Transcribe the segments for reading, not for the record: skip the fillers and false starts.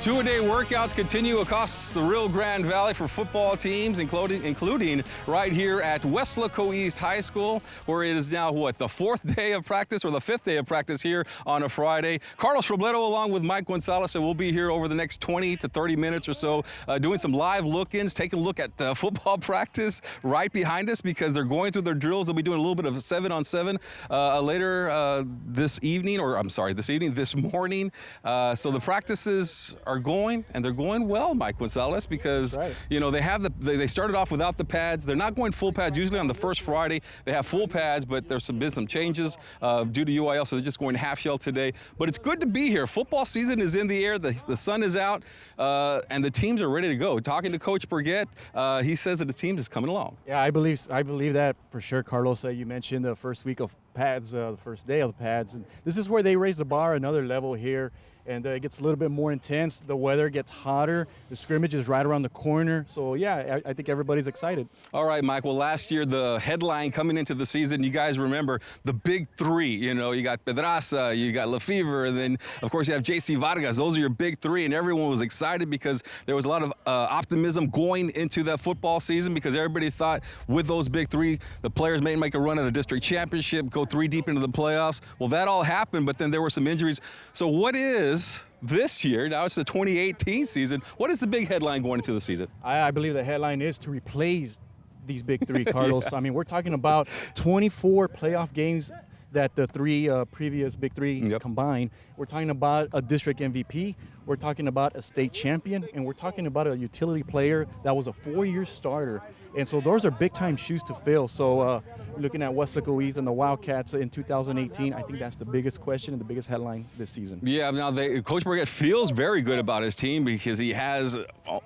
Two-a-day workouts continue across the Rio Grande Valley for football teams, including right here at Weslaco East High School, where it is now, the fourth day of practice or the fifth day of practice here on a Friday. Carlos Robledo along with Mike Gonzalez, and we'll be here over the next 20 to 30 minutes or so doing some live look-ins, taking a look at football practice right behind us because they're going through their drills. They'll be doing a little bit of 7-on-7 later this morning. So the practices are going, and they're going well, Mike Gonzalez, because they started off without the pads. They're not going full pads. Usually on the first Friday they have full pads, but there's been some changes due to UIL, so they're just going half shell today. But it's good to be here. Football season is in the air. The sun is out, and the teams are ready to go. Talking to Coach Burgett, he says that the team is coming along. Yeah, I believe that for sure, Carlos. You mentioned the first week of pads, the first day of the pads, and this is where they raise the bar another level here. And it gets a little bit more intense. The weather gets hotter. The scrimmage is right around the corner. So, yeah, I think everybody's excited. All right, Mike. Well, last year, the headline coming into the season, you guys remember the big three. You got Pedraza, you got Lefevre, and then, of course, you have J.C. Vargas. Those are your big three, and everyone was excited because there was a lot of optimism going into that football season because everybody thought with those big three, the players may make a run at the district championship, go three deep into the playoffs. Well, that all happened, but then there were some injuries. So what is this year, now it's the 2018 season, what is the big headline going into the season? I believe the headline is to replace these big three, Carlos. Yeah. I mean, we're talking about 24 playoff games that the three previous big three combined. We're talking about a district MVP. We're talking about a state champion, and we're talking about a utility player that was a 4-year starter. And so those are big-time shoes to fill. So looking at Weslaco East and the Wildcats in 2018, I think that's the biggest question and the biggest headline this season. Yeah, now Coach Burgett feels very good about his team because he has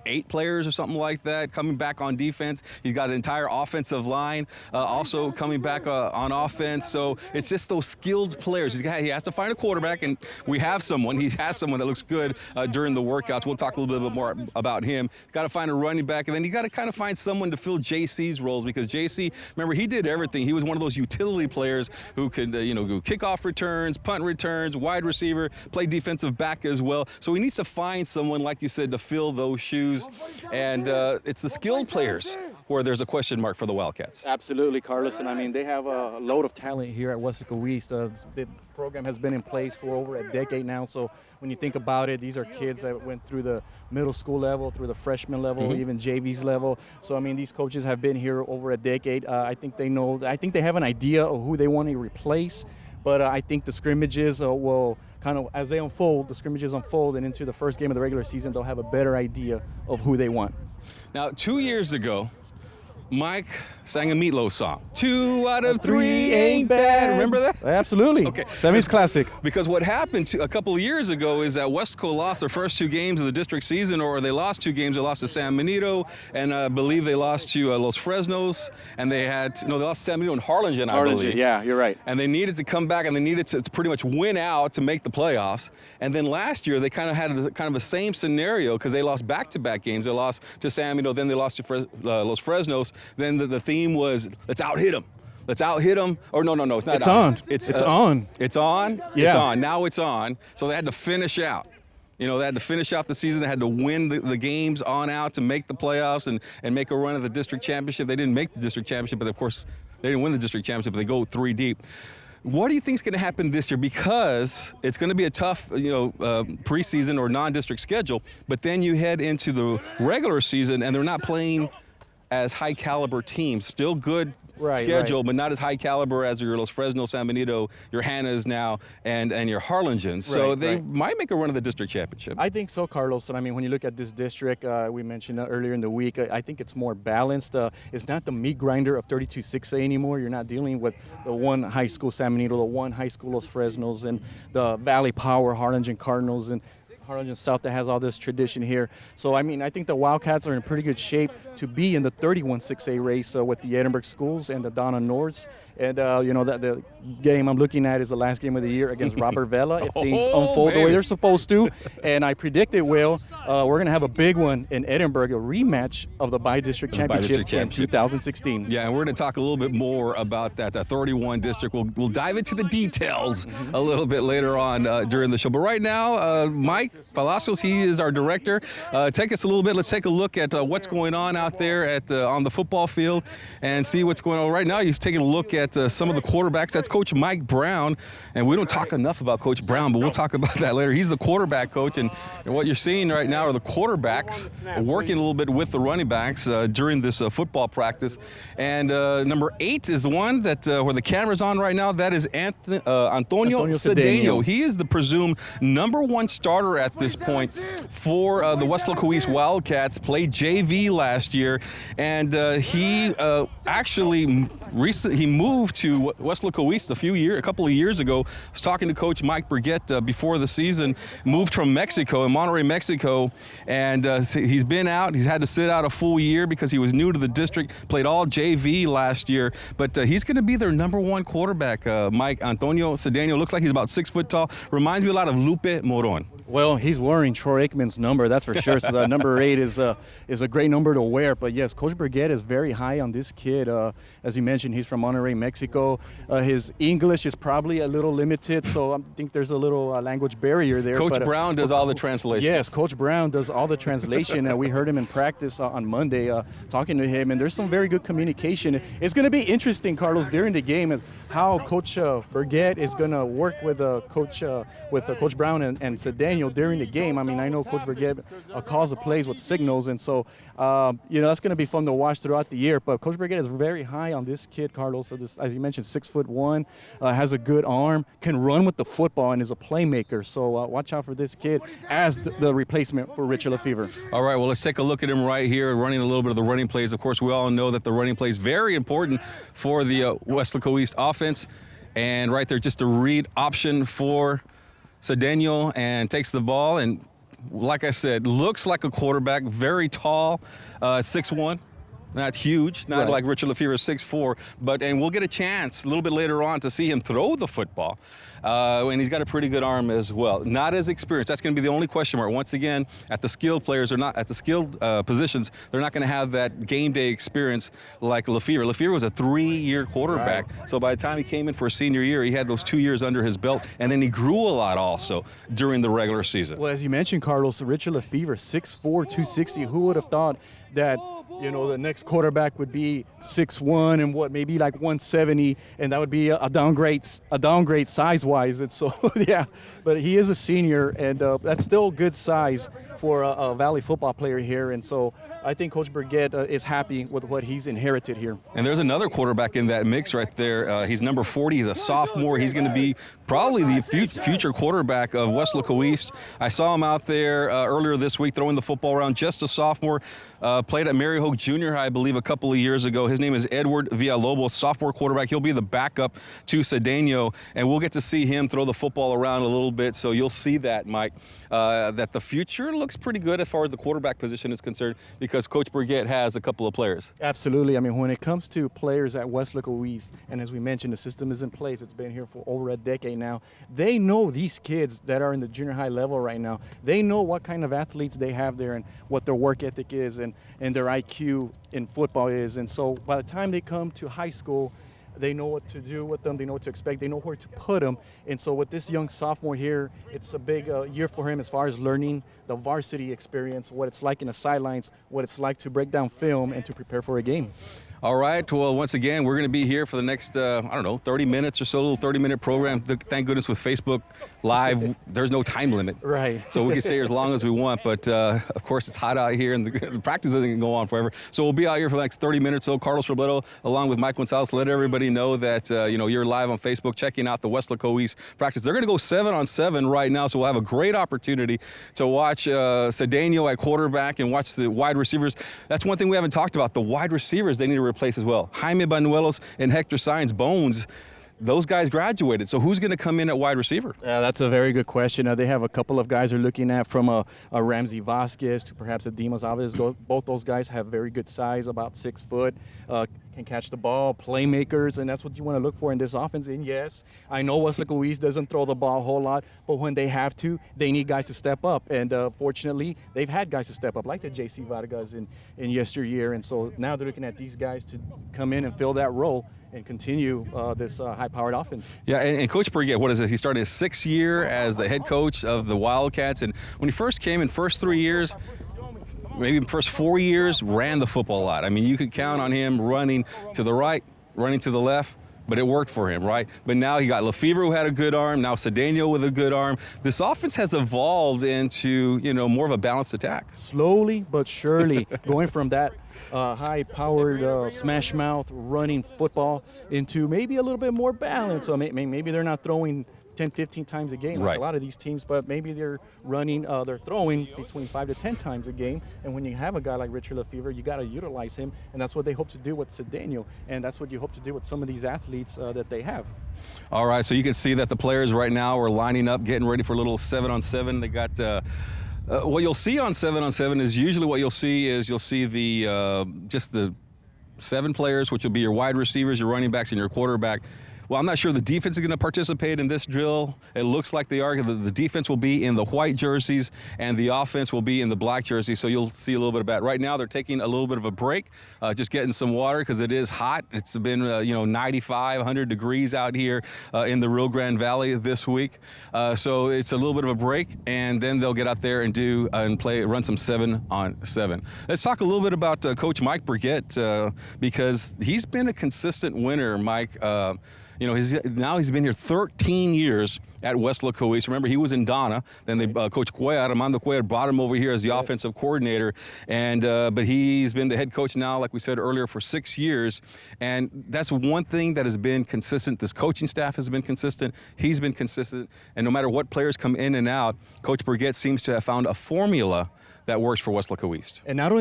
8 players or something like that coming back on defense. He's got an entire offensive line also coming back on offense. So it's just those skilled players. He has to find a quarterback, and we have someone. He has someone that looks good during the workouts. We'll talk a little bit more about him. Got to find a running back, and then you got to kind of find someone to fill JC's roles because JC, remember, he did everything. He was one of those utility players who could, do kickoff returns, punt returns, wide receiver, play defensive back as well. So he needs to find someone, like you said, to fill those shoes. And it's the skilled players where there's a question mark for the Wildcats. Absolutely, Carlos. And I mean, they have a load of talent here at Weslaco East. The program has been in place for over a decade now. So when you think about it, these are kids that went through the middle school level, through the freshman level, even JV's level. So, I mean, these coaches have been here over a decade. I think they have an idea of who they want to replace. But I think the scrimmages will kind of, as they unfold, and into the first game of the regular season, they'll have a better idea of who they want. Now, 2 years ago, Mike sang a Meatloaf song. 2 out of 3 ain't bad. Remember that? Absolutely. Okay. 70s classic. Because what happened a couple of years ago is that Weslaco lost their first 2 games of the district season, or they lost 2 games. They lost to San Benito, and I believe they lost to Los Fresnos, and they lost to San Benito and Harlingen, I believe. Yeah, you're right. And they needed to come back, and they needed to pretty much win out to make the playoffs. And then last year, they kind of had the same scenario because they lost back-to-back games. They lost to San Benito, then they lost to Los Fresnos. Then the theme was, let's out-hit them. Let's out-hit them. Or no, it's not. It's on. It's on. It's on? Yeah. It's on. Now it's on. So they had to finish out. They had to finish out the season. They had to win the games on out to make the playoffs and make a run at the district championship. They didn't make the district championship, but of course, they didn't win the district championship, but they go 3 deep. What do you think is going to happen this year? Because it's going to be a tough, preseason or non-district schedule, but then you head into the regular season and they're not playing as high caliber teams. Still good schedule, but not as high caliber as your Los Fresno, San Benito, your Hannahs now, and your Harlingen. So they might make a run of the district championship. I think so, Carlos. And I mean, when you look at this district, we mentioned earlier in the week, I think it's more balanced. It's not the meat grinder of 32-6A anymore. You're not dealing with the one high school San Benito, the one high school Los Fresnos, and the Valley Power Harlingen Cardinals, and Harlingen South that has all this tradition here. So, I mean, I think the Wildcats are in pretty good shape to be in the 31-6A race with the Edinburgh schools and the Donna Norths. And, that the game I'm looking at is the last game of the year against Robert Vela. If things unfold the way baby. they're supposed to, and I predicted, Will, we're going to have a big one in Edinburgh, a rematch of the bi-district championship in 2016. Yeah, and we're going to talk a little bit more about that 31 district. We'll dive into the details a little bit later on during the show. But right now, Mike Palacios, he is our director. Take us a little bit. Let's take a look at what's going on out there on the football field and see what's going on. Right now, he's taking a look at some of the quarterbacks. That's Coach Mike Brown. And we don't talk enough about Coach Brown, but we'll talk about that later. He's the quarterback coach. And what you're seeing right now are the quarterbacks working a little bit with the running backs during this football practice. And number 8 is the one that where the camera's on right now. That is Antonio Cedeno. He is the presumed number 1 starter at this point for the Weslaco East Wildcats. Played JV last year, and he actually he moved to Weslaco East a couple of years ago. I was talking to Coach Mike Burgett before the season. Moved from Mexico, in Monterrey, Mexico, and he's been out. He's had to sit out a full year because he was new to the district. Played all JV last year, but he's going to be their number 1 quarterback. Mike Antonio Cedeno looks like he's about 6 foot tall. Reminds me a lot of Lupe Moron. Well, he's wearing Troy Aikman's number, that's for sure. So the number 8 is a great number to wear. But yes, Coach Burgett is very high on this kid. As you mentioned, he's from Monterrey, Mexico. His English is probably a little limited, so I think there's a little language barrier there. Coach Brown does all the translation. Yes, Coach Brown does all the translation. We heard him in practice on Monday, talking to him, and there's some very good communication. It's going to be interesting, Carlos, during the game, how Coach Burgett is going to work with Coach Brown and Cedeno during the game. I mean, I know Coach Burgett calls the plays with signals, and so that's going to be fun to watch throughout the year. But Coach Burgett is very high on this kid, Carlos. So this, as you mentioned, 6'1", has a good arm, can run with the football, and is a playmaker. So watch out for this kid as the replacement for Richard Lefevre. All right, well, let's take a look at him right here, running a little bit of the running plays. Of course, we all know that the running play is very important for the Weslaco East offense. And right there, just a read option for Cedeno, and takes the ball. And like I said, looks like a quarterback, very tall, 6'1". Not huge, not like Richard Lefevre 6'4", and we'll get a chance a little bit later on to see him throw the football. And he's got a pretty good arm as well. Not as experienced. That's going to be the only question mark. Once again, at the skilled players, or not at the skilled positions, they're not going to have that game day experience like Lefevre. Lefevre was a 3-year quarterback. Right. So by the time he came in for a senior year, he had those 2 years under his belt, and then he grew a lot also during the regular season. Well, as you mentioned, Carlos, Richard Lefevre, 6'4", 260. Who would have thought that the next quarterback would be 6'1" and maybe like 170, and that would be a downgrade size-wise. And so, yeah, but he is a senior, and that's still good size for a Valley football player here. And so I think Coach Burgett is happy with what he's inherited here. And there's another quarterback in that mix right there. He's number 40. He's a sophomore. He's going to be probably the future quarterback of Weslaco East. I saw him out there earlier this week throwing the football around, just a sophomore. Played at Mary Hope Junior High, I believe, a couple of years ago. His name is Edward Villalobos, sophomore quarterback. He'll be the backup to Cedeno, and we'll get to see him throw the football around a little bit. So you'll see that, Mike, that the future looks pretty good as far as the quarterback position is concerned, because Coach Burgett has a couple of players. Absolutely. I mean, when it comes to players at Weslaco East, and as we mentioned, the system is in place. It's been here for over a decade now. They know these kids that are in the junior high level right now. They know what kind of athletes they have there and what their work ethic is and their IQ in football is. And so by the time they come to high school, they know what to do with them. They know what to expect. They know where to put them. And so with this young sophomore here, it's a big year for him as far as learning the varsity experience, what it's like in the sidelines, what it's like to break down film and to prepare for a game. All right. Well, once again, we're going to be here for the next, 30 minutes or so, a little 30-minute program. Thank goodness with Facebook Live, there's no time limit. Right. So we can stay here as long as we want. But, of course, it's hot out here, and the practice doesn't go on forever. So we'll be out here for the next 30 minutes. So Carlos Robledo, along with Mike Gonzalez, let everybody know that, you're live on Facebook checking out the Weslaco East practice. They're going to go 7-on-7 right now, so we'll have a great opportunity to watch Cedeno at quarterback and watch the wide receivers. That's one thing we haven't talked about. The wide receivers, they need to replace as well. Jaime Banuelos and Hector Sainz Bones, those guys graduated. So who's going to come in at wide receiver? That's a very good question. They have a couple of guys they're looking at, from a Ramsey Vasquez to perhaps a Dimas Alves. Both those guys have very good size, about 6 foot. can catch the ball, playmakers, and that's what you want to look for in this offense. And yes, I know Weslaco East doesn't throw the ball a whole lot, but when they have to, they need guys to step up. And fortunately, they've had guys to step up, like the J.C. Vargas in yesteryear. And so now they're looking at these guys to come in and fill that role and continue this high-powered offense. Yeah, and Coach Burgett, what is it? He started his 6th year as the head coach of the Wildcats, and when he first came in, first 3 years, maybe the first 4 years, ran the football a lot. I mean, you could count on him running to the right, running to the left, but it worked for him, right? But now he got Lefevre, who had a good arm, now Cedeno with a good arm. This offense has evolved into, more of a balanced attack. Slowly but surely, going from that high-powered smash mouth running football into maybe a little bit more balance. Maybe they're not throwing 10, 15 times a game like right. a lot of these teams, but maybe they're throwing between 5 to 10 times a game. And when you have a guy like Richard Lefevre, you got to utilize him, and that's what they hope to do with Cedeno, and that's what you hope to do with some of these athletes that they have. All right, so you can see that the players right now are lining up, getting ready for a little 7-on-7. They got what you'll see on 7-on-7 is usually what you'll see the just the 7 players, which will be your wide receivers, your running backs, and your quarterback. Well, I'm not sure the defense is going to participate in this drill. It looks like they are. The defense will be in the white jerseys, and the offense will be in the black jerseys, so you'll see a little bit of that. Right now, they're taking a little bit of a break, just getting some water because it is hot. It's been, 95, 100 degrees out here in the Rio Grande Valley this week. So it's a little bit of a break, and then they'll get out there and run some 7-on-7. Let's talk a little bit about Coach Mike Burgett because he's been a consistent winner, Mike. He's been here 13 years at Weslaco East. Remember, he was in Donna. Then Coach Cuellar, Armando Cuellar, brought him over here as the offensive coordinator. And but he's been the head coach now, like we said earlier, for 6 years. And that's one thing that has been consistent. This coaching staff has been consistent. He's been consistent. And no matter what players come in and out, Coach Burgett seems to have found a formula that works for Weslaco East. And not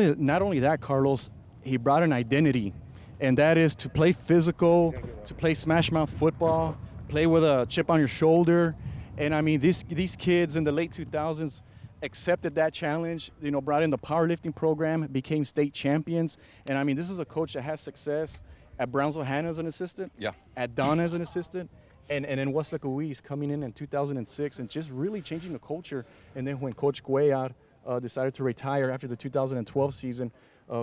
only that, Carlos, he brought an identity. And that is to play physical, to play smash mouth football, play with a chip on your shoulder. And I mean, these kids in the late 2000s accepted that challenge, brought in the powerlifting program, became state champions. And I mean, this is a coach that has success at Brownsville Hanna as an assistant, at Donna as an assistant, and then Weslaco East coming in 2006 and just really changing the culture. And then when Coach Cuellar decided to retire after the 2012 season,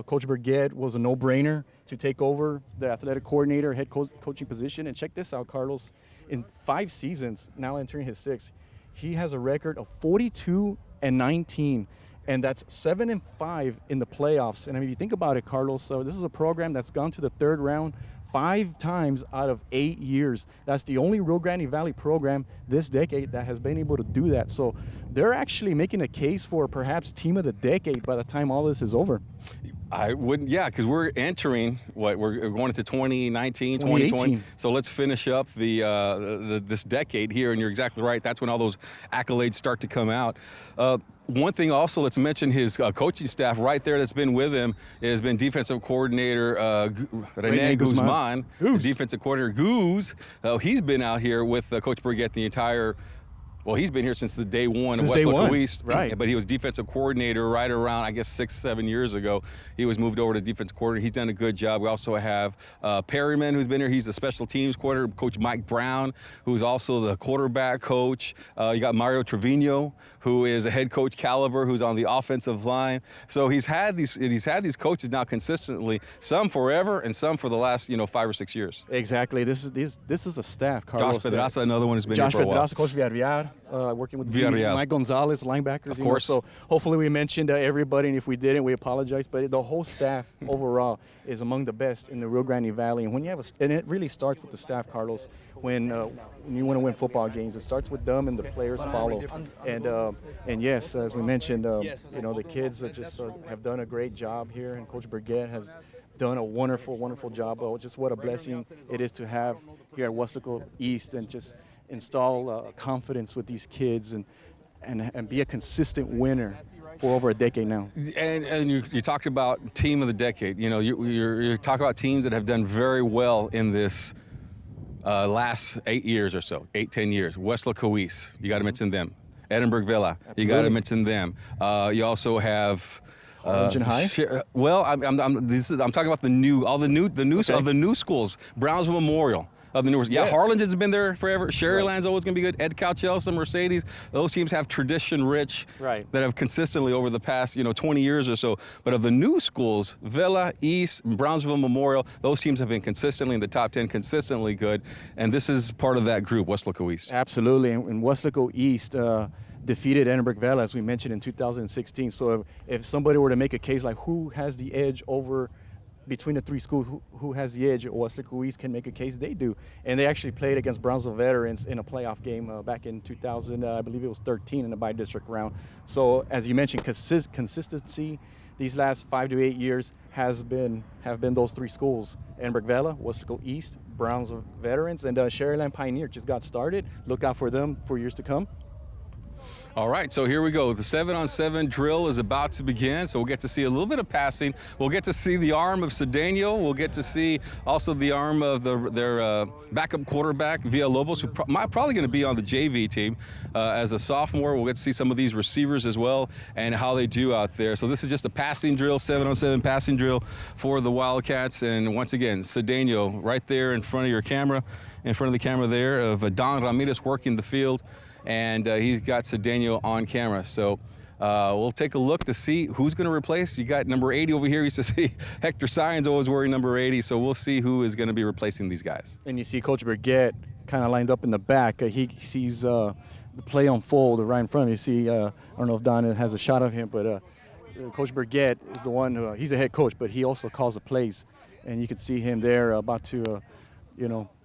Coach Burgett was a no-brainer to take over the athletic coordinator, head coaching position. And check this out, Carlos. In 5 seasons, now entering his 6th, he has a record of 42-19, and that's 7-5 in the playoffs. And I mean, if you think about it, Carlos, so this is a program that's gone to the 3rd round 5 times out of 8 years. That's the only Rio Grande Valley program this decade that has been able to do that. So they're actually making a case for perhaps team of the decade by the time all this is over. I wouldn't, because we're entering we're going into 2019, 2020. So let's finish up this decade here, and you're exactly right. That's when all those accolades start to come out. One thing also, let's mention his coaching staff right there that's been with him has been defensive coordinator Rene Guzman, defensive coordinator Goose. He's been out here with Coach Burgett the entire. Well, he's been here since the day one of Weslaco East, right? But he was defensive coordinator right around, I guess, 6-7 years ago. He was moved over to defensive coordinator. He's done a good job. We also have Perryman, who's been here. He's the special teams coordinator. Coach Mike Brown, who's also the quarterback coach. You got Mario Trevino, who is a head coach caliber, who's on the offensive line. So he's had these coaches now consistently, some forever and some for the last 5 or 6 years. Exactly. This is a staff. Carlos, Josh Pedraza, another one who's been Josh here for a while. Pedraza, Coach Villarreal, working with Villarreal. Mike Gonzalez, linebackers. Of course. So hopefully we mentioned everybody, and if we didn't, we apologize. But the whole staff overall is among the best in the Rio Grande Valley. And when you have and it really starts with the staff, Carlos. When you want to win football games, it starts with them, and the players follow. And yes, as we mentioned, the kids have done a great job here, and Coach Burgett has done a wonderful, wonderful job. Just what a blessing it is to have here at Weslaco East, and just install confidence with these kids and be a consistent winner for over a decade now. And you talked about team of the decade. You're talking about teams that have done very well in this last 8 years or so, 8-10 years. Weslaco East, you got to mention them. Edinburgh Villa, you got to mention them. You also have Harlingen High. Well, I'm talking about the new Okay. of the new schools. Brownsville Memorial. Of the newer, yeah, Yes. Harlingen's been there forever. Sherryland's always going to be good. Ed Cowchelsea, Mercedes, those teams have tradition-rich Right. that have consistently over the past 20 years or so. But of the new schools, Villa, East, Brownsville Memorial, those teams have been consistently in the top 10, consistently good. And this is part of that group, Weslaco East. Absolutely, and Weslaco East defeated Edinburgh Valley, as we mentioned, in 2016. So if somebody were to make a case like who has the edge over between the three schools, who has the edge, Weslaco East can make a case. They do, and they actually played against Brownsville Veterans in a playoff game back in 2000, I believe it was 13 in the bi-district round. So as you mentioned, consistency these last 5 to 8 years have been those three schools: Edinburgh Valley, Weslaco East, Brownsville Veterans, and Sherryland Pioneer just got started. Look out for them for years to come. All right, so here we go. The 7-on-7 drill is about to begin, so we'll get to see a little bit of passing. We'll get to see the arm of Cedeno. We'll get to see also the arm of their backup quarterback, Villalobos, who probably going to be on the JV team as a sophomore. We'll get to see some of these receivers as well and how they do out there. So this is just a passing drill, 7-on-7 passing drill for the Wildcats. And once again, Cedeno right there in front of your camera, in front of the camera there of Don Ramirez working the field. And he's got Cedeno on camera. So we'll take a look to see who's going to replace. You got number 80 over here. You used to see Hector Sion's always wearing number 80. So we'll see who is going to be replacing these guys. And you see Coach Burgett kind of lined up in the back. He sees the play unfold right in front of him. You see, I don't know if Don has a shot of him, but Coach Burgett is the one who, he's a head coach, but he also calls the plays. And you could see him there about to,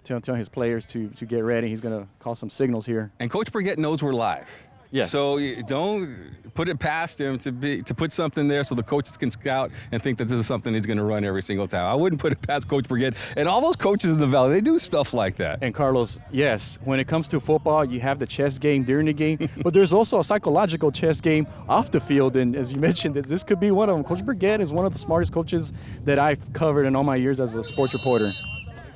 telling his players to get ready. He's going to call some signals here. And Coach Burgett knows we're live. Yes. So don't put it past him to put something there so the coaches can scout and think that this is something he's going to run every single time. I wouldn't put it past Coach Burgett. And all those coaches in the Valley, they do stuff like that. And Carlos, yes, when it comes to football, you have the chess game during the game, but there's also a psychological chess game off the field. And as you mentioned, this could be one of them. Coach Burgett is one of the smartest coaches that I've covered in all my years as a sports reporter.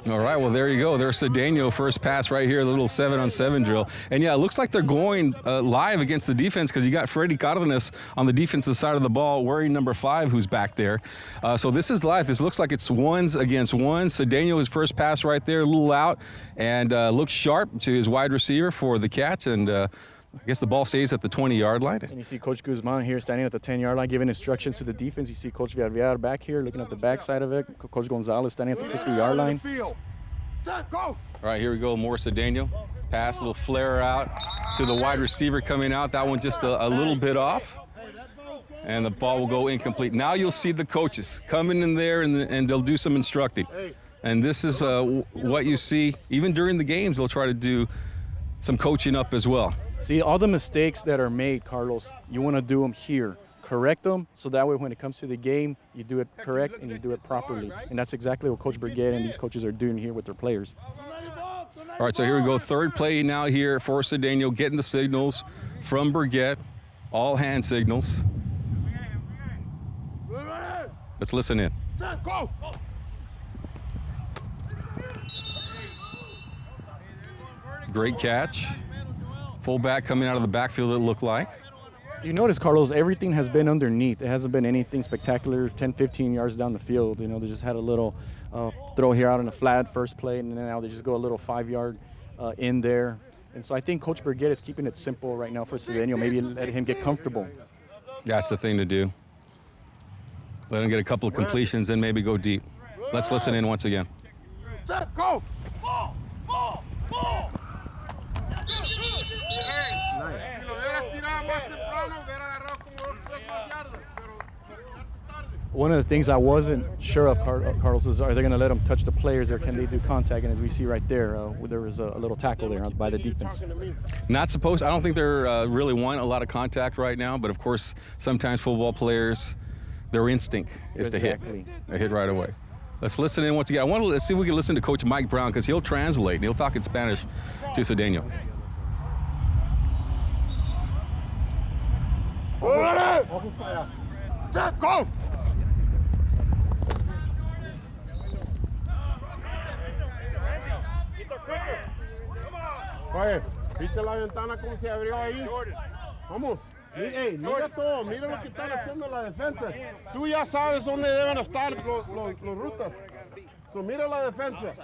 All right, well, there you go. There's Cedeno first pass right here, a little 7-on-7 drill. And, yeah, it looks like they're going live against the defense because you got Freddy Cardenas on the defensive side of the ball wearing number 5 who's back there. So this is live. This looks like it's ones against ones. Cedeno, his first pass right there, a little out, and looks sharp to his wide receiver for the catch. And I guess the ball stays at the 20-yard line. And you see Coach Guzman here standing at the 10-yard line giving instructions to the defense. You see Coach Villar back here looking at the backside of it. Coach Gonzalez standing at the 50-yard line. All right, here we go. More Cedeno. Pass, a little flare out to the wide receiver coming out. That one just a little bit off. And the ball will go incomplete. Now you'll see the coaches coming in there and they'll do some instructing. And this is what you see. Even during the games, they'll try to do some coaching up as well. See, all the mistakes that are made, Carlos, you want to do them here. Correct them, so that way when it comes to the game, you do it correct and you do it properly. And that's exactly what Coach Burgett and these coaches are doing here with their players. All right, so here we go. Third play now here for Cedeno, getting the signals from Burgett, all hand signals. Let's listen in. Great catch. Fullback coming out of the backfield, it looked like. You notice, Carlos, everything has been underneath. It hasn't been anything spectacular 10, 15 yards down the field. They just had a little throw here out on a flat first play, and then now they just go a little 5-yard in there. And so I think Coach Burgett is keeping it simple right now for Cedeno, maybe let him get comfortable. That's the thing to do. Let him get a couple of completions and maybe go deep. Let's listen in once again. Set, go! Ball! Ball! Ball! One of the things I wasn't sure of, Carlos, is are they going to let them touch the players or can they do contact? And as we see right there, there was a little tackle there by the defense. Not supposed. I don't think they're really want a lot of contact right now. But of course, sometimes football players, their instinct is to hit. They hit right away. Let's listen in once again. Let's see if we can listen to Coach Mike Brown because he'll translate and he'll talk in Spanish to Cedeno. Go! Oye, ¿viste la ventana cómo se abrió ahí? Vamos. Hey, mira todo, mira lo que están haciendo la defensa. Tú ya sabes dónde deben estar los rutas. So mira la defensa.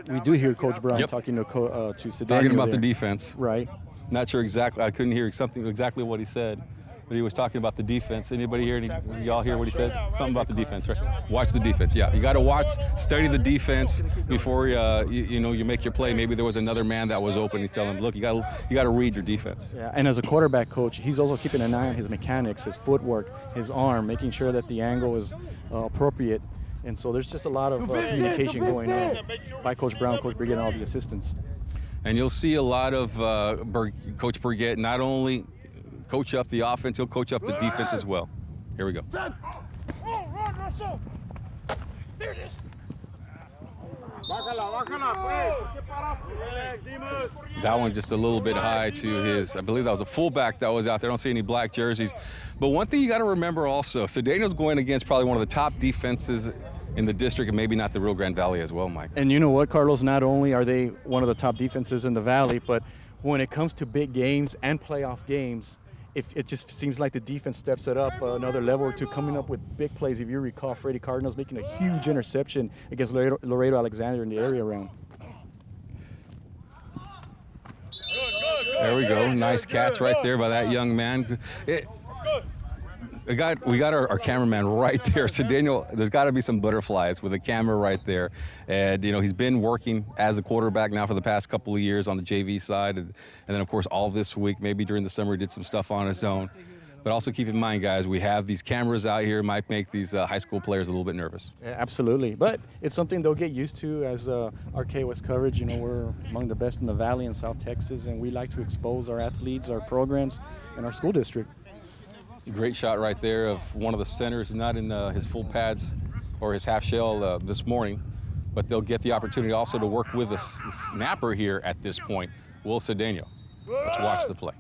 We do hear Coach Brown Yep. talking to Cedeno Talking about there. the defense. Right. Not sure exactly. I couldn't hear exactly what he said, but he was talking about the defense. Anybody hear y'all hear what he said? Something about the defense, right? Watch the defense. Yeah, you got to watch, study the defense before you make your play. Maybe there was another man that was open. He's telling him, look, you got to read your defense. Yeah, and as a quarterback coach, he's also keeping an eye on his mechanics, his footwork, his arm, making sure that the angle is appropriate. And so there's just a lot of communication going on by Coach Brown, Coach Brigette, and all the assistants. And you'll see a lot of Coach Brigette not only coach up the offense, he'll coach up the defense as well. Here we go. Come on, run, Russell. There it is. That one just a little bit high to his, I believe that was a fullback that was out there. I don't see any black jerseys. But one thing you got to remember also, Cedeno's going against probably one of the top defenses in the district, and maybe not the Rio Grande Valley as well, Mike. And you know what, Carlos, not only are they one of the top defenses in the Valley, but when it comes to big games and playoff games, it just seems like the defense steps it up another level or two, coming up with big plays. If you recall, Freddie Cardinals making a huge interception against Laredo Alexander in the area round. There we go. Nice catch right there by that young man. We got our cameraman right there. Cedeno, there's got to be some butterflies with a camera right there. And, he's been working as a quarterback now for the past couple of years on the JV side. And then, of course, all this week, maybe during the summer, he did some stuff on his own. But also keep in mind, guys, we have these cameras out here. Might make these high school players a little bit nervous. Yeah, absolutely. But it's something they'll get used to as our KWS coverage. We're among the best in the Valley in South Texas, and we like to expose our athletes, our programs, and our school district. Great shot right there of one of the centers, not in his full pads or his half shell this morning, but they'll get the opportunity also to work with a snapper here at this point, Will Cedeno. Let's watch the play.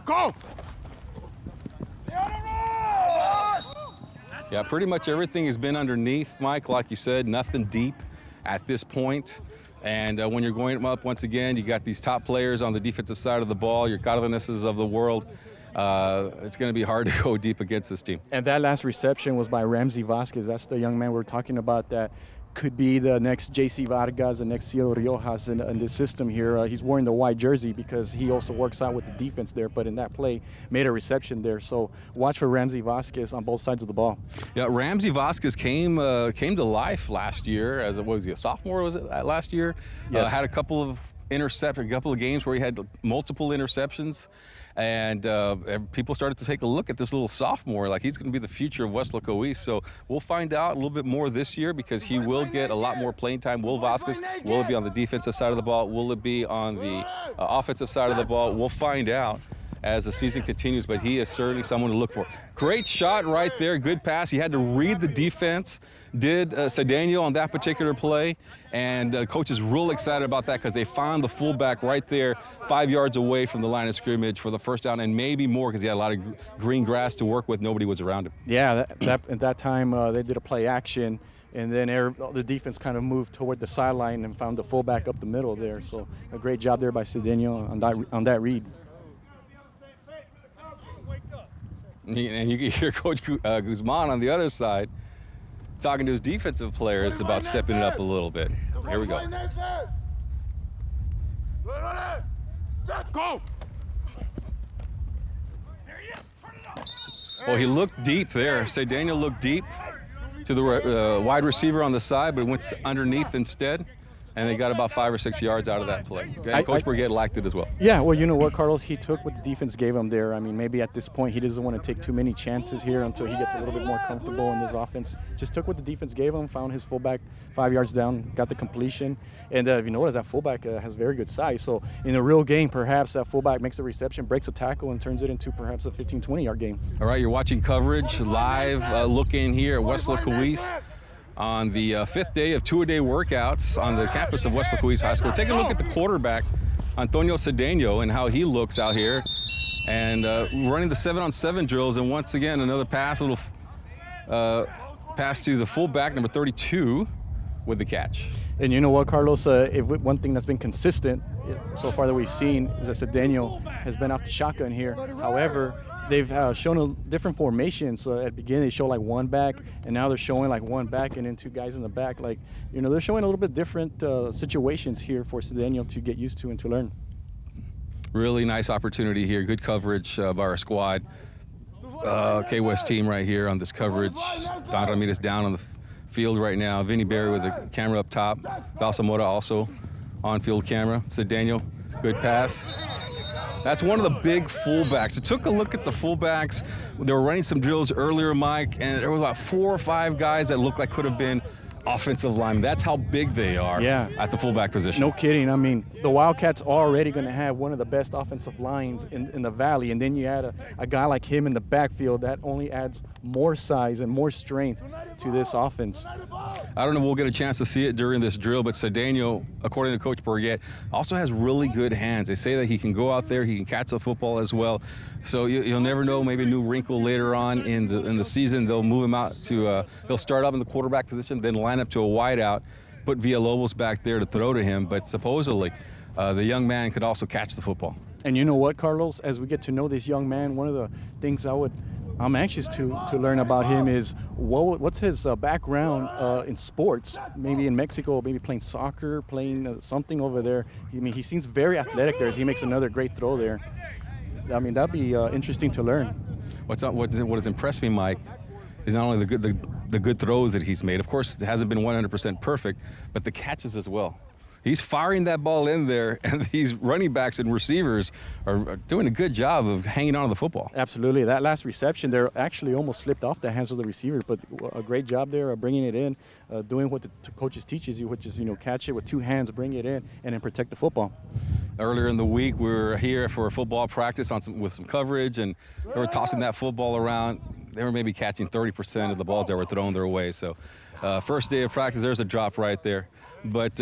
Go! Yeah, pretty much everything has been underneath, Mike, like you said, nothing deep at this point. And when you're going up, once again, you got these top players on the defensive side of the ball, your Cardenases of the world. It's going to be hard to go deep against this team. And that last reception was by Ramsey Vasquez. That's the young man we're talking about that could be the next J.C. Vargas, the next Cielo Riojas in this system here. He's wearing the white jersey because he also works out with the defense there, but in that play, made a reception there. So watch for Ramsey Vasquez on both sides of the ball. Yeah, Ramsey Vasquez came to life last year as was he a sophomore? Was it last year? Yes. Had a couple of games where he had multiple interceptions. And people started to take a look at this little sophomore, like he's going to be the future of Weslaco East. So we'll find out a little bit more this year because he will get a lot more playing time. Will Vasquez, will it be on the defensive side of the ball? Will it be on the offensive side of the ball? We'll find out as the season continues, but he is certainly someone to look for. Great shot right there, good pass. He had to read the defense, did Cedeno on that particular play, and coach is real excited about that because they found the fullback right there 5 yards away from the line of scrimmage for the first down and maybe more because he had a lot of green grass to work with. Nobody was around him. Yeah, at that time they did a play action, and then the defense kind of moved toward the sideline and found the fullback up the middle there. So a great job there by Cedeno on that read. And you can hear Coach Guzman on the other side talking to his defensive players about stepping it up a little bit. Here we go. Go! Well, he looked deep there. Cedeno looked deep to the wide receiver on the side, but went underneath instead. And they got about 5 or 6 yards out of that play. And Coach Brigette liked it as well. Yeah, well, you know what, Carlos? He took what the defense gave him there. I mean, maybe at this point he doesn't want to take too many chances here until he gets a little bit more comfortable in this offense. Just took what the defense gave him, found his fullback 5 yards down, got the completion. And if you notice, that fullback has very good size. So in a real game, perhaps that fullback makes a reception, breaks a tackle, and turns it into perhaps a 15, 20-yard game. All right, you're watching coverage live, looking here at Weslaco East on the fifth day of two-a-day workouts on the campus of Weslaco East High School. Take a look at the quarterback, Antonio Cedeno, and how he looks out here. And running the 7-on-7 drills, and once again, another pass, pass to the fullback, number 32, with the catch. And you know what, Carlos? One thing that's been consistent so far that we've seen is that Daniel has been off the shotgun here. However, they've shown a different formation. So at the beginning, they show like one back, and now they're showing like one back and then two guys in the back. Like, you know, they're showing a little bit different situations here for Daniel to get used to and to learn. Really nice opportunity here. Good coverage by our squad. K-West team right here on this coverage. Don Ramirez down on the field right now. Vinny Berry with the camera up top. Balsamora also on-field camera. Daniel, good pass. That's one of the big fullbacks. I took a look at the fullbacks. They were running some drills earlier, Mike, and there was about 4 or 5 guys that looked like could have been offensive linemen. That's how big they are at the fullback position. No kidding. I mean, the Wildcats are already going to have one of the best offensive lines in the Valley, and then you add a guy like him in the backfield. That only adds more size and more strength to this offense. I don't know if we'll get a chance to see it during this drill, but Cedeno, according to Coach Burgett, also has really good hands. They say that he can go out there, he can catch the football as well. So you'll never know, maybe a new wrinkle later on in the season. They'll move him out to, he'll start up in the quarterback position, then line up to a wideout, put Villalobos back there to throw to him. But supposedly, the young man could also catch the football. And you know what, Carlos? As we get to know this young man, one of the things I'm anxious to learn about him is what's his background in sports, maybe in Mexico, maybe playing soccer, playing something over there. I mean, he seems very athletic there as he makes another great throw there. I mean, that'd be interesting to learn. What has impressed me, Mike, is not only the good throws that he's made. Of course, it hasn't been 100% perfect, but the catches as well. He's firing that ball in there, and these running backs and receivers are doing a good job of hanging on to the football. Absolutely. That last reception, they're actually almost slipped off the hands of the receiver, but a great job there of bringing it in, doing what the coaches teaches you, which is, catch it with 2 hands, bring it in, and then protect the football. Earlier in the week, we were here for a football practice with some coverage, and they were tossing that football around. They were maybe catching 30% of the balls that were thrown their way. So first day of practice, there's a drop right there. But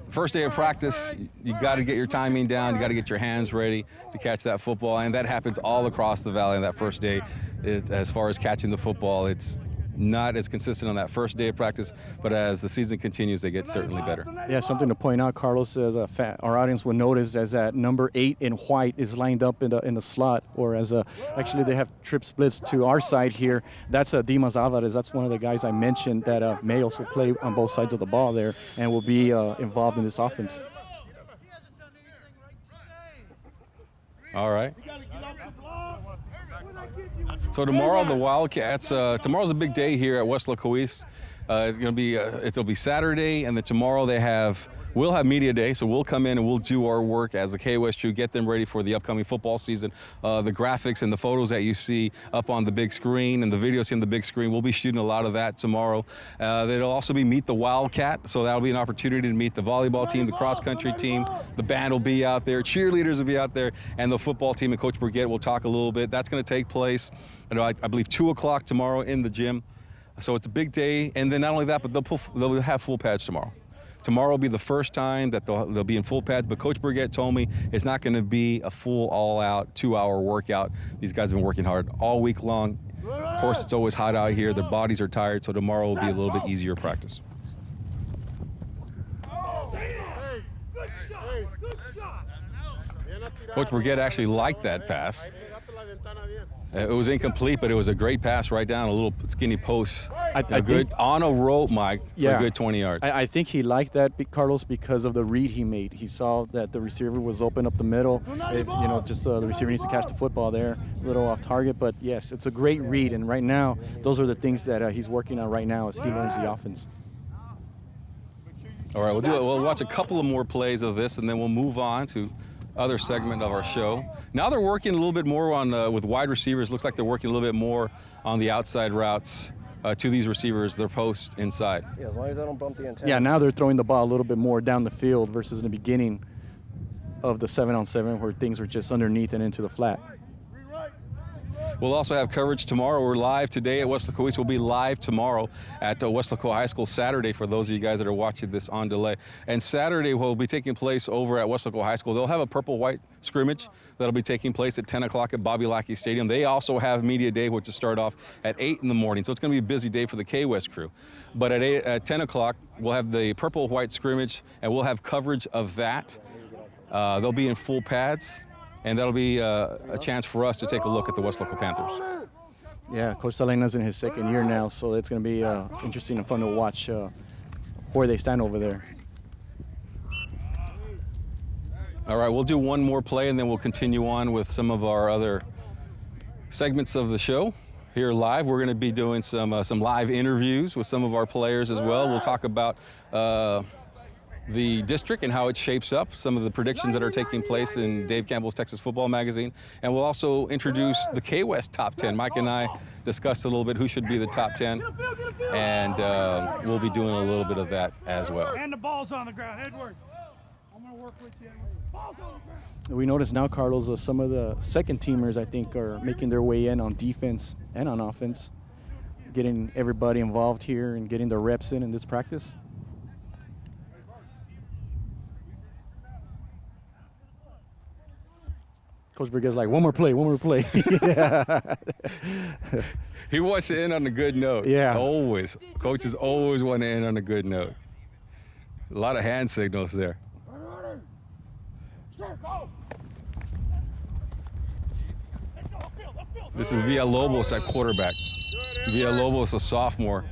first day of practice, you got to get your timing down. You got to get your hands ready to catch that football. And that happens all across the Valley on that first day. As far as catching the football, it's not as consistent on that first day of practice, but as the season continues, they get certainly better. Yeah, something to point out, Carlos, as our audience will notice, as that number 8 in white is lined up in the slot, or as actually they have trip splits to our side here. That's Dimas Alvarez. That's one of the guys I mentioned that may also play on both sides of the ball there and will be involved in this offense. All right. So tomorrow, the Wildcats. Tomorrow's a big day here at Weslaco East. It's going to be it'll be Saturday, and then tomorrow we'll have media day. So we'll come in and we'll do our work as the K-West crew, get them ready for the upcoming football season. The graphics and the photos that you see up on the big screen and the videos on the big screen, we'll be shooting a lot of that tomorrow. There'll also be Meet the Wildcat, so that'll be an opportunity to meet the volleyball team, the cross-country team. The band will be out there, cheerleaders will be out there, and the football team and Coach Burgett will talk a little bit. That's going to take place, I believe, 2 o'clock tomorrow in the gym. So it's a big day, and then not only that, but they'll have full pads tomorrow. Tomorrow will be the first time that they'll be in full pads, but Coach Burgett told me it's not going to be a full all-out 2-hour workout. These guys have been working hard all week long. Of course, it's always hot out here. Their bodies are tired, so tomorrow will be a little bit easier practice. Coach Burgett actually liked that pass. It was incomplete, but it was a great pass right down a little skinny post. On a rope, Mike, for a good 20 yards. I think he liked that, Carlos, because of the read he made. He saw that the receiver was open up the middle. The receiver needs to catch the football there, a little off target. But yes, it's a great read, and right now, those are the things that he's working on right now as he learns the offense. All right, we'll watch a couple of more plays of this, and then we'll move on to other segment of our show. Now they're working a little bit more on with wide receivers. Looks like they're working a little bit more on the outside routes to these receivers, their post inside. Yeah, as long as they don't bump the antenna. Yeah, now they're throwing the ball a little bit more down the field versus in the beginning of the 7-on-7 where things were just underneath and into the flat. We'll also have coverage tomorrow. We're live today at Weslaco East. We'll be live tomorrow at Weslaco High School Saturday for those of you guys that are watching this on delay. And Saturday will be taking place over at Weslaco High School. They'll have a purple-white scrimmage that'll be taking place at 10 o'clock at Bobby Lackey Stadium. They also have Media Day, which will start off at 8 in the morning. So it's going to be a busy day for the K-West crew. But at 10 o'clock, we'll have the purple-white scrimmage, and we'll have coverage of that. They'll be in full pads. And that'll be a chance for us to take a look at the Weslaco Panthers. Yeah, Coach Salena's in his second year now, so it's going to be interesting and fun to watch where they stand over there. All right, we'll do one more play, and then we'll continue on with some of our other segments of the show. Here live, we're going to be doing some live interviews with some of our players as well. We'll talk about the district and how it shapes up, some of the predictions that are taking place in Dave Campbell's Texas Football Magazine. And we'll also introduce the K-West Top 10. Mike and I discussed a little bit who should be the top 10, and we'll be doing a little bit of that as well. And the ball's on the ground, Edward. I'm going to work with you. Ball's on the ground. We noticed now, Carlos, some of the second teamers, I think, are making their way in on defense and on offense, getting everybody involved here and getting their reps in this practice. Coach Briguet's like, one more play. Yeah. He wants to end on a good note. Yeah. Always. Coaches always want to end on a good note. A lot of hand signals there. This is Villalobos at quarterback. Villalobos, a sophomore,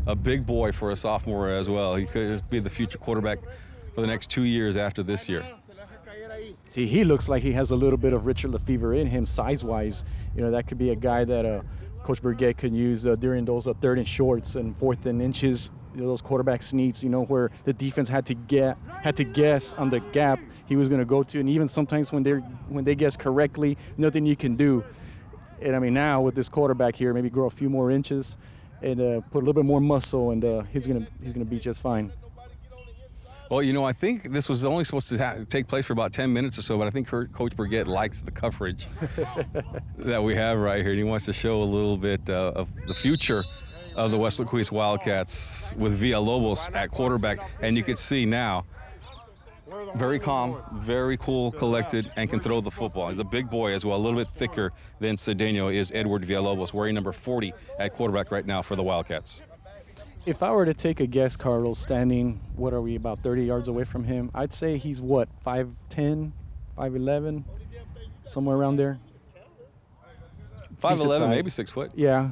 a big boy for a sophomore as well. He could be the future quarterback for the next 2 years after this year. See, he looks like he has a little bit of Richard Lefevre in him size-wise. You know, that could be a guy that Coach Briguet could use during those third and shorts and fourth and inches, those quarterback sneaks, where the defense had to guess on the gap he was going to go to. And even sometimes when they guess correctly, nothing you can do. And I mean, now with this quarterback here, maybe grow a few more inches and put a little bit more muscle, and he's gonna be just fine. Well, I think this was only supposed to take place for about 10 minutes or so, but I think Coach Briguet likes the coverage that we have right here. And he wants to show a little bit of the future of the Weslaco East Wildcats with Villalobos at quarterback. And you can see now, very calm, very cool, collected, and can throw the football. He's a big boy as well, a little bit thicker than Cedeno is Edward Villalobos, wearing number 40 at quarterback right now for the Wildcats. If I were to take a guess, Carlos, standing, what are we, about 30 yards away from him, I'd say he's what, 5'10", 5'11", somewhere around there? 5'11", maybe 6 foot. Yeah,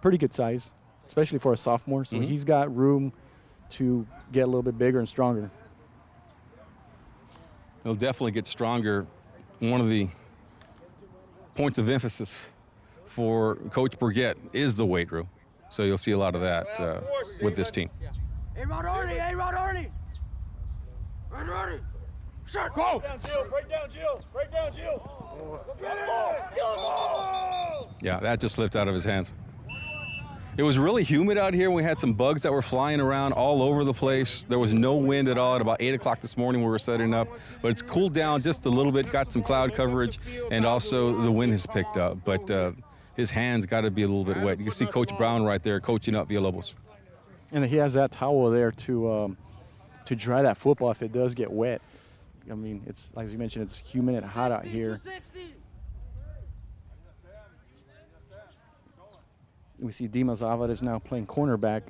pretty good size, especially for a sophomore. So he's got room to get a little bit bigger and stronger. He'll definitely get stronger. One of the points of emphasis for Coach Briguet is the weight room. So you'll see a lot of that with this team. Hey, Rod Arnie. Shut go. Break down, Jill. Yeah, that just slipped out of his hands. It was really humid out here. We had some bugs that were flying around all over the place. There was no wind at all at about 8 o'clock this morning when we were setting up. But it's cooled down just a little bit, got some cloud coverage, and also the wind has picked up. But his hands got to be a little bit wet. You can see Coach Brown right there coaching up Villalobos. And he has that towel there to dry that football if it does get wet. I mean, it's like you mentioned, it's humid and hot out here. We see Dimas Alvarez now playing cornerback.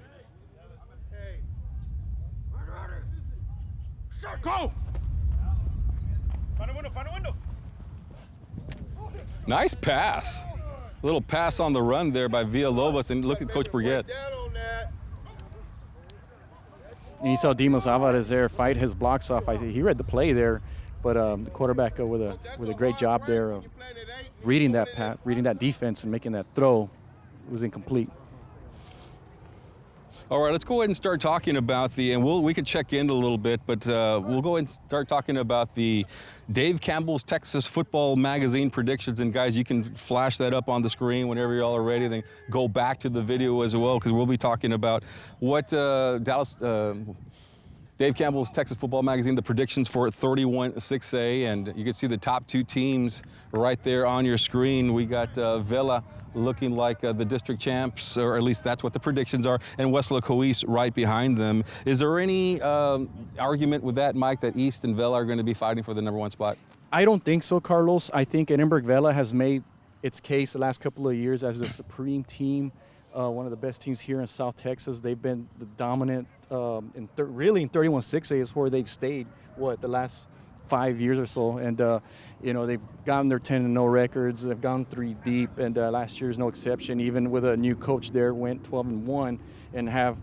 Go! Find a window. Nice pass. A little pass on the run there by Villalobos, and look at Coach Briguet. And you saw Dimas Alvarez there fight his blocks off. I think he read the play there, but the quarterback with a great job there of reading that defense and making that throw. It was incomplete. All right, let's go ahead and start talking about we can check in a little bit, but we'll go ahead and start talking about the Dave Campbell's Texas Football Magazine predictions. And guys, you can flash that up on the screen whenever y'all are ready. Then go back to the video as well, because we'll be talking about what Dave Campbell's Texas Football Magazine, the predictions for 31-6A, and you can see the top 2 teams right there on your screen. We got Vela looking like the district champs, or at least that's what the predictions are, and Weslaco East right behind them. Is there any argument with that, Mike, that East and Vela are going to be fighting for the number 1 spot? I don't think so, Carlos. I think Edinburgh Vela has made its case the last couple of years as the supreme team, one of the best teams here in South Texas. They've been the dominant, really in 31-6A is where they've stayed, the last 5 years or so. And, they've gotten their 10-0 records. They've gone 3 deep, and last year's no exception. Even with a new coach there, went 12-1 and have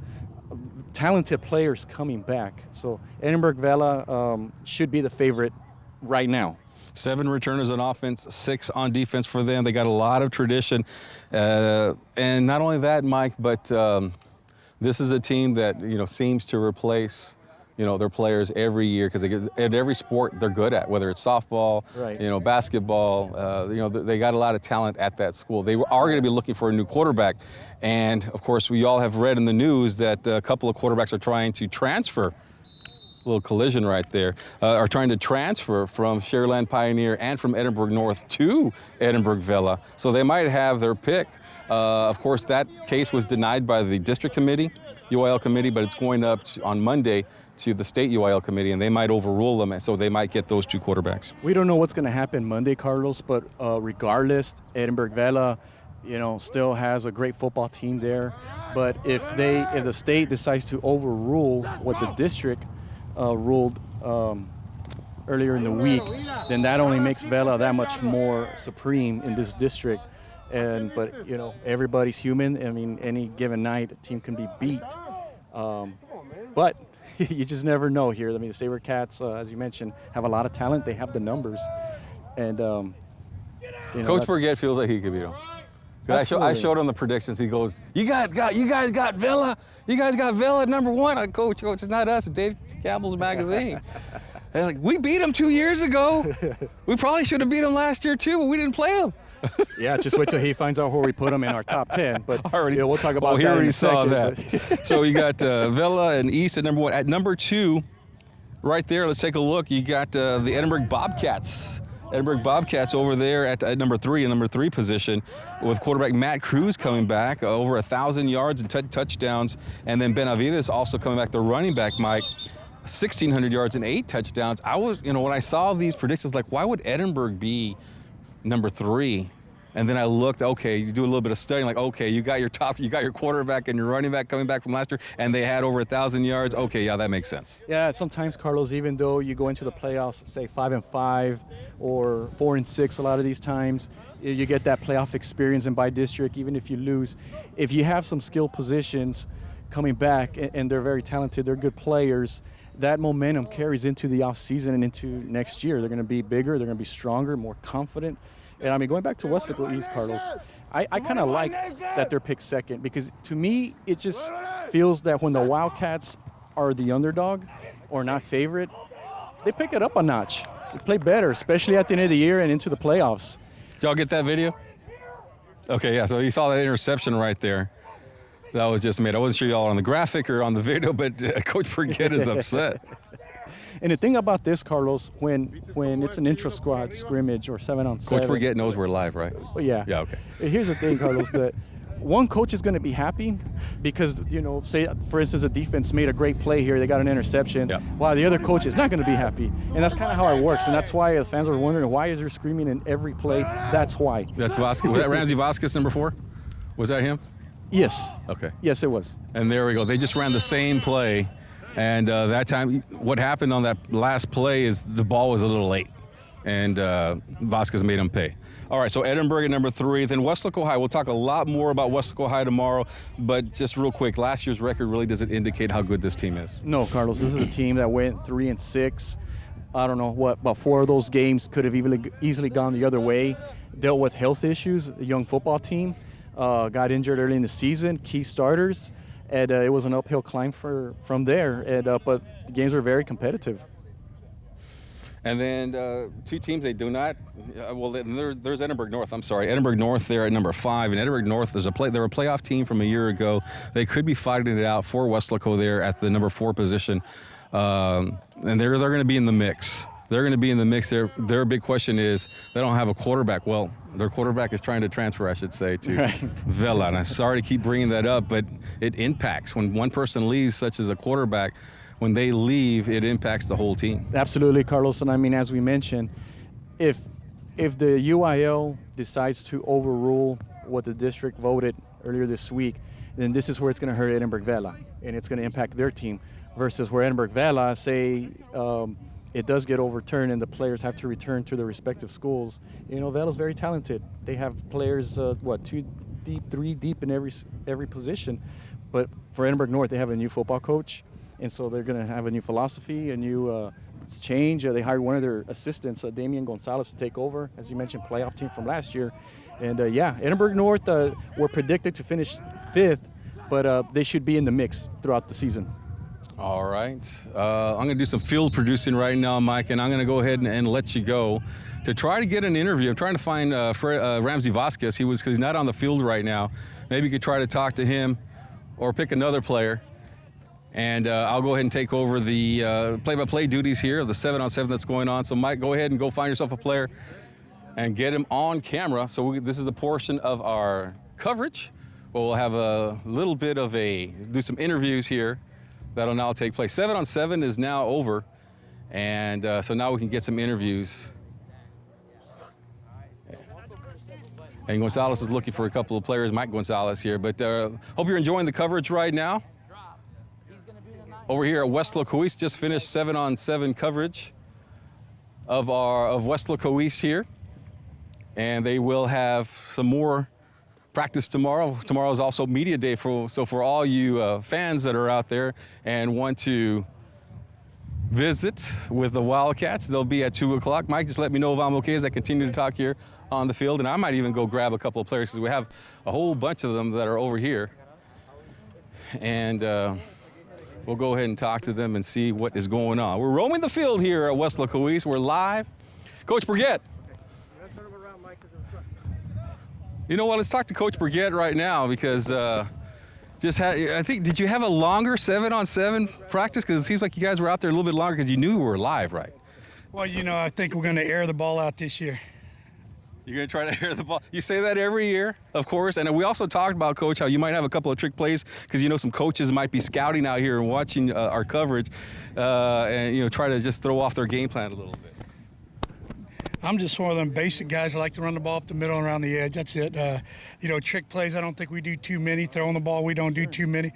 talented players coming back. So Edinburgh Vela should be the favorite right now. 7 returners on offense, 6 on defense for them. They got a lot of tradition. And not only that, Mike, but this is a team that, seems to replace, their players every year because at every sport they're good at, whether it's softball, right, basketball. They got a lot of talent at that school. They are going to be looking for a new quarterback. And, of course, we all have read in the news that a couple of quarterbacks are trying to transfer. Little collision right there, are trying to transfer from Sharyland Pioneer and from Edinburgh North to Edinburgh Vela. So they might have their pick. Of course, that case was denied by the district committee, UIL committee, but it's going up on Monday to the state UIL committee, and they might overrule them, and so they might get those 2 quarterbacks. We don't know what's going to happen Monday, Carlos, but regardless, Edinburgh Vela, still has a great football team there. But if the state decides to overrule what the district ruled earlier in the week, then that only makes Vela that much more supreme in this district. But everybody's human. I mean, any given night, a team can be beat. But you just never know here. I mean, the Saber Cats, as you mentioned, have a lot of talent. They have the numbers, and Coach Forget feels like he could beat them. I showed him the predictions. He goes, "You guys got Vela. You guys got Vela at number 1." Coach, it's not us. It's Dave Campbell's magazine. And like, we beat him 2 years ago. We probably should have beat him last year too, but we didn't play him. Yeah, just wait till he finds out where we put him in our top 10. But we'll talk about that. He already in a saw second, that. So you got Vela and East at number 1. At number 2, right there, let's take a look. You got the Edinburgh Bobcats. Edinburgh Bobcats over there at number 3, in number 3 position, with quarterback Matt Cruz coming back, over 1,000 yards and touchdowns. And then Benavides also coming back, the running back, Mike, 1,600 yards and 8 touchdowns. I was, when I saw these predictions, like, why would Edinburgh be number 3? And then I looked, okay, you do a little bit of studying, like, okay, you got your quarterback and your running back coming back from last year, and they had over 1,000 yards. Okay, yeah, that makes sense. Yeah, sometimes, Carlos, even though you go into the playoffs, say 5-5 or 4-6, a lot of these times, you get that playoff experience, and by district, even if you lose, if you have some skill positions coming back, and they're very talented, they're good players, that momentum carries into the offseason and into next year. They're going to be bigger, they're going to be stronger, more confident. And I mean, going back to Weslaco East, Carlos, I kind of like that they're picked second, because to me, it just feels that when the Wildcats are the underdog or not favorite, they pick it up a notch. They play better, especially at the end of the year and into the playoffs. Did y'all get that video? Okay, yeah, so you saw that interception right there. That was just made. I wasn't sure y'all on the graphic or on the video, but Coach Forget is upset. And the thing about this, Carlos, when it's an intra-squad scrimmage or 7-on-7. Coach Forget knows we're live, right? Well, yeah. Yeah, okay. Here's the thing, Carlos, that one coach is going to be happy because, say, for instance, a defense made a great play here. They got an interception. Yeah. While the other coach is not going to be happy. And that's kind of how it works. And that's why the fans are wondering, why is there screaming in every play? That's why. That's Vasquez. Was that Ramsey Vasquez, number 4? Was that him? Yes. Okay. Yes, it was. And there we go. They just ran the same play. And that time, what happened on that last play is the ball was a little late, and Vasquez made him pay. All right, so Edinburgh at number 3. Then Weslaco High. We'll talk a lot more about Weslaco High tomorrow, but just real quick, last year's record really doesn't indicate how good this team is. No, Carlos, this is a team that went 3-6. I don't know about 4 of those games could have easily gone the other way. Dealt with health issues, a young football team. Got injured early in the season, key starters. And it was an uphill climb from there. But the games were very competitive. And then 2 teams they do not. There's Edinburgh North. I'm sorry, Edinburgh North there at number 5. And Edinburgh North they're a playoff team from a year ago. They could be fighting it out for Weslaco there at the number 4 position. and they're going to be in the mix. They're going to be in the mix. Their big question is they don't have a quarterback. Well, their quarterback is trying to transfer, I should say, to Vela. And I'm sorry to keep bringing that up, but it impacts. When one person leaves, such as a quarterback, when they leave, it impacts the whole team. Absolutely, Carlos. And I mean, as we mentioned, if the UIL decides to overrule what the district voted earlier this week, then this is where it's going to hurt Edinburgh Vela, and it's going to impact their team. Versus where Edinburgh Vela, say, it does get overturned and the players have to return to their respective schools. You know, Vela's very talented. They have players, 2 deep, 3 deep in every position. But for Edinburgh North, they have a new football coach, and so they're going to have a new philosophy, a new change. They hired one of their assistants, Damian Gonzalez, to take over, as you mentioned, playoff team from last year. And Edinburgh North were predicted to finish 5th, but they should be in the mix throughout the season. All right. I'm going to do some field producing right now, Mike, and I'm going to go ahead and let you go to try to get an interview. I'm trying to find Ramsey Vasquez. Because he's not on the field right now. Maybe you could try to talk to him or pick another player. And I'll go ahead and take over the play-by-play duties here of the 7-on-7 that's going on. So, Mike, go ahead and go find yourself a player and get him on camera. So this is the portion of our coverage where we'll have a little bit of do some interviews here. That'll now take place. 7-on-7 is now over, and so now we can get some interviews. And Gonzalez is looking for a couple of players, Mike Gonzalez here. But hope you're enjoying the coverage right now. Over here at Weslaco East, just finished 7-on-7 coverage of Weslaco East here, and they will have some more practice tomorrow. Tomorrow is also media day, so for all you fans that are out there and want to visit with the Wildcats, they'll be at 2 o'clock. Mike, just let me know if I'm okay as I continue to talk here on the field, and I might even go grab a couple of players because we have a whole bunch of them that are over here, and we'll go ahead and talk to them and see what is going on. We're roaming the field here at Weslaco East. We're live. Coach Burgett. You know what? Let's talk to Coach Burgett right now because I think, did you have a longer 7-on-7 practice? Because it seems like you guys were out there a little bit longer because you knew we were live, right? Well, I think we're going to air the ball out this year. You're going to try to air the ball. You say that every year, of course. And we also talked about, Coach, how you might have a couple of trick plays because some coaches might be scouting out here and watching our coverage and try to just throw off their game plan a little bit. I'm just one of them basic guys that like to run the ball up the middle and around the edge. That's it. Trick plays, I don't think we do too many. Throwing the ball, we don't do too many.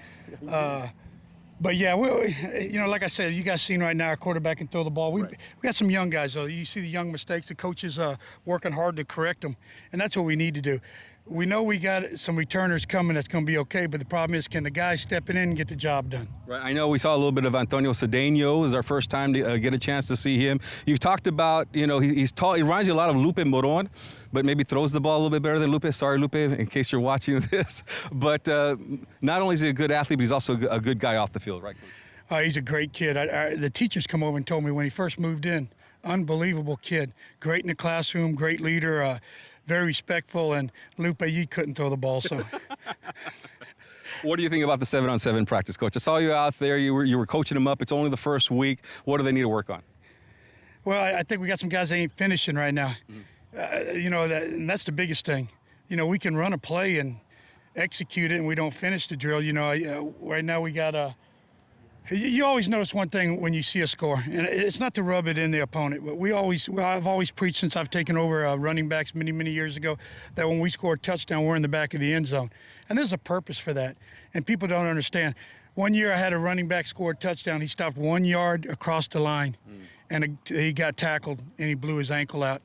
But yeah, like I said, you guys seen right now our quarterback can throw the ball. We got some young guys though. You see the young mistakes. The coaches working hard to correct them, and that's what we need to do. We know we got some returners coming that's going to be okay, but the problem is, can the guys stepping in and get the job done? Right. I know we saw a little bit of Antonio Cedeno. This is our first time to get a chance to see him. You've talked about, he's tall. He reminds you a lot of Lupe Moron, but maybe throws the ball a little bit better than Lupe. Sorry, Lupe, in case you're watching this. But not only is he a good athlete, but he's also a good guy off the field, right? He's a great kid. The teachers come over and told me when he first moved in, unbelievable kid. Great in the classroom, great leader, very respectful, and Lupe, you couldn't throw the ball, so. What do you think about the 7-on-7 practice, Coach? I saw you out there. You were coaching them up. It's only the first week. What do they need to work on? Well, I think we got some guys that ain't finishing right now. Mm-hmm. And that's the biggest thing. We can run a play and execute it, and we don't finish the drill. Right now we got you always notice one thing when you see a score, and it's not to rub it in the opponent, but I've always preached since I've taken over running backs many, many years ago that when we score a touchdown, we're in the back of the end zone. And there's a purpose for that, and people don't understand. One year I had a running back score a touchdown. He stopped 1 yard across the line, and he got tackled, and he blew his ankle out.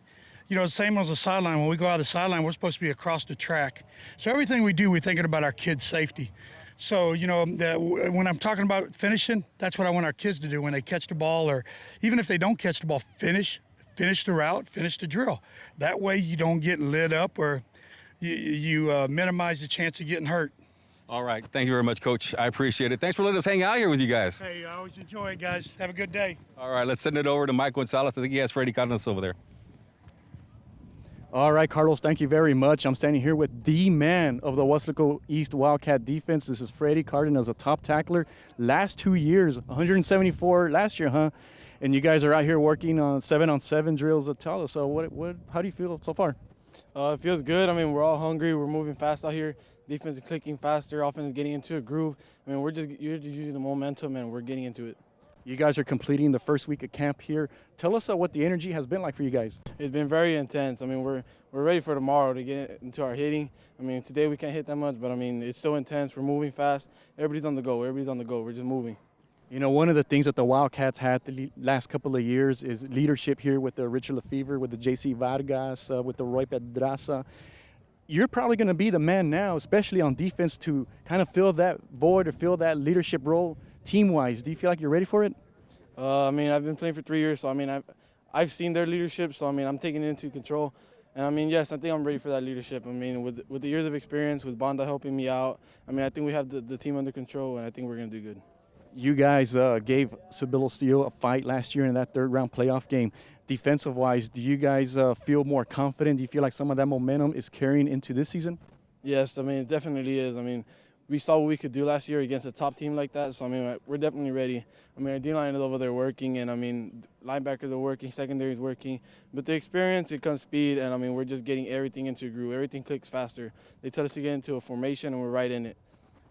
The same as the sideline. When we go out of the sideline, we're supposed to be across the track. So everything we do, we're thinking about our kids' safety. So, when I'm talking about finishing, that's what I want our kids to do when they catch the ball, or even if they don't catch the ball, finish the route, finish the drill. That way you don't get lit up or you minimize the chance of getting hurt. All right. Thank you very much, Coach. I appreciate it. Thanks for letting us hang out here with you guys. Hey, I always enjoy it, guys. Have a good day. All right. Let's send it over to Mike Gonzalez. I think he has Freddie Cardenas over there. All right, Carlos, thank you very much. I'm standing here with the man of the Weslaco East Wildcat defense. This is Freddie Cardenas, a top tackler. Last 2 years, 174 last year, huh? And you guys are out here working on 7-on-7 drills. Tell us, how do you feel so far? It feels good. I mean, we're all hungry. We're moving fast out here. Defense is clicking faster. Offense is getting into a groove. I mean, you're just using the momentum, and we're getting into it. You guys are completing the first week of camp here. Tell us what the energy has been like for you guys. It's been very intense. I mean, we're ready for tomorrow to get into our hitting. I mean, today we can't hit that much, but I mean, it's still intense. We're moving fast. Everybody's on the go. We're just moving. You know, one of the things that the Wildcats had the last couple of years is leadership here with the Richard Lefevre, with the J.C. Vargas, with the Roy Pedraza. You're probably going to be the man now, especially on defense, to kind of fill that void or fill that leadership role team-wise. Do you feel like you're ready for it? I mean, I've been playing for 3 years, so I mean, I've seen their leadership, so I mean, I'm taking it into control. And I mean, yes, I think I'm ready for that leadership. I mean, with the years of experience, with Banda helping me out, I mean, I think we have the team under control, and I think we're going to do good. You guys gave Cibolo Steel a fight last year in that third-round playoff game. Defensive-wise, do you guys feel more confident? Do you feel like some of that momentum is carrying into this season? Yes, I mean, it definitely is. I mean, we saw what we could do last year against a top team like that, so I mean, we're definitely ready. I mean, our D-line is over there working, and I mean, linebackers are working, secondary is working. But the experience, it comes speed, and I mean, we're just getting everything into a groove. Everything clicks faster. They tell us to get into a formation, and we're right in it.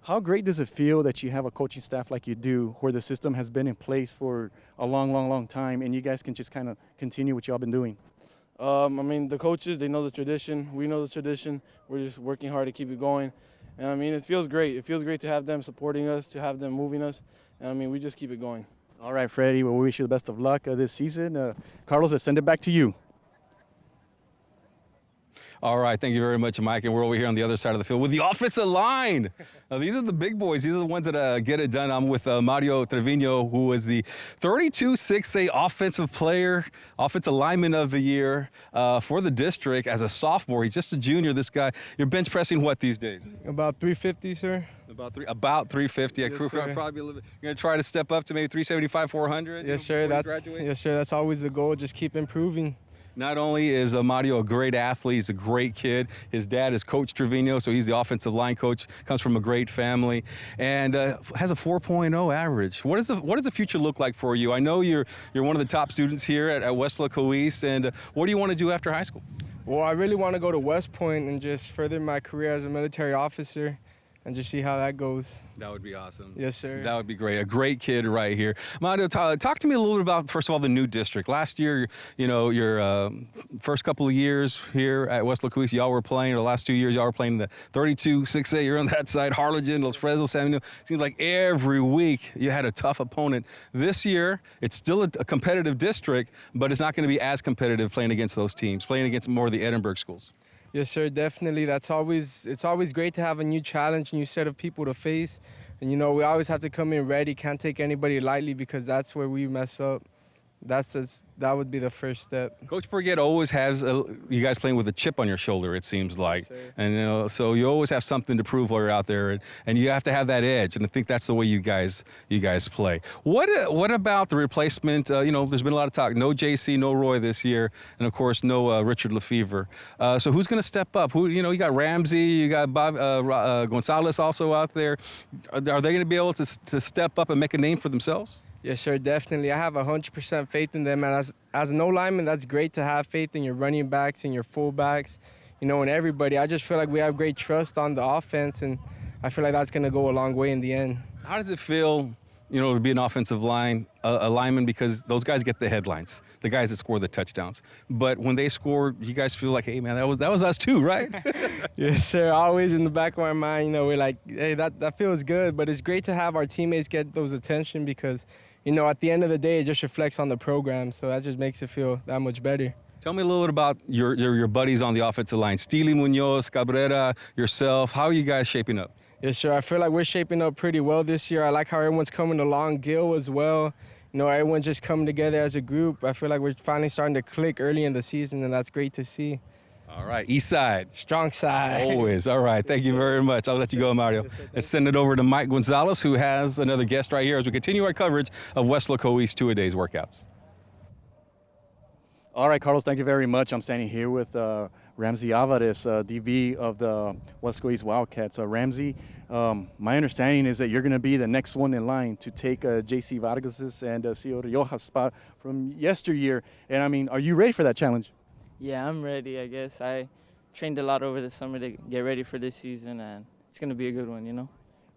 How great does it feel that you have a coaching staff like you do, where the system has been in place for a long time, and you guys can just kind of continue what y'all been doing? I mean, the coaches, they know the tradition. We know the tradition. We're just working hard to keep it going. And I mean, it feels great. It feels great to have them supporting us, to have them moving us. And I mean, we just keep it going. All right, Freddie, well, we wish you the best of luck this season. Carlos, let's send it back to you. All right, thank you very much, Mike. And we're over here on the other side of the field with the offensive line. Now, these are the big boys. These are the ones that get it done. I'm with Mario Trevino, who is the 32-6A offensive lineman of the year for the district as a sophomore. He's just a junior, this guy. You're bench pressing what these days? About 350, sir. About 350. Yes, Probably a little bit. You're going to try to step up to maybe 375, 400? Yes, sir. That's always the goal. Just keep improving. Not only is Mario a great athlete, he's a great kid. His dad is Coach Trevino, so he's the offensive line coach, comes from a great family, and has a 4.0 average. What does the future look like for you? I know you're one of the top students here at Weslaco East, and what do you want to do after high school? Well, I really want to go to West Point and just further my career as a military officer and just see how that goes. That would be awesome. Yes, sir. That would be great. A great kid right here. Mario, talk to me a little bit about, first of all, the new district. Last year, you know, your first couple of years here at Weslaco East, y'all were playing, or the last 2 years, y'all were playing the 32-6A. You're on that side, Harlingen, Los Fresnos, San Antonio. Seems like every week you had a tough opponent. This year, it's still a competitive district, but it's not going to be as competitive playing against those teams, playing against more of the Edinburgh schools. Yes, sir, definitely. It's always great to have a new challenge, new set of people to face. And, you know, we always have to come in ready. Can't take anybody lightly because that's where we mess up. That would be the first step. Coach Burgett always has you guys playing with a chip on your shoulder, it seems like. Yes, and you know, so you always have something to prove while you're out there, and you have to have that edge. And I think that's the way you guys play. What about the replacement? You know, there's been a lot of talk. No JC, no Roy this year, and of course no Richard Lefevre. So who's going to step up? You got Ramsey, you got Bob Gonzalez also out there. Are they going to be able to step up and make a name for themselves? Yes, sir, definitely. I have 100% faith in them. And as no lineman, that's great to have faith in your running backs and your fullbacks, you know, and everybody. I just feel like we have great trust on the offense, and I feel like that's going to go a long way in the end. How does it feel, you know, to be an offensive lineman, because those guys get the headlines, the guys that score the touchdowns. But when they score, you guys feel like, hey, man, that was us too, right? Yes, sir. Always in the back of our mind, you know, we're like, hey, that feels good. But it's great to have our teammates get those attention because, you know, at the end of the day, it just reflects on the program. So that just makes it feel that much better. Tell me a little bit about your buddies on the offensive line. Steely Munoz, Cabrera, yourself. How are you guys shaping up? Yes, sir. I feel like we're shaping up pretty well this year. I like how everyone's coming along. Gil as well. You know, everyone's just coming together as a group. I feel like we're finally starting to click early in the season, and that's great to see. All right, east side. Strong side. Always. All right, thank you very much. I'll let you go, Mario. Let's send it over to Mike Gonzalez, who has another guest right here as we continue our coverage of Weslaco East two-a-days workouts. All right, Carlos, thank you very much. I'm standing here with Ramsey Alvarez, DB of the Weslaco East Wildcats. Ramsey, my understanding is that you're going to be the next one in line to take J.C. Vargas's and Cio Rioja's spot from yesteryear. And I mean, are you ready for that challenge? Yeah, I'm ready, I guess. I trained a lot over the summer to get ready for this season, and it's going to be a good one, you know?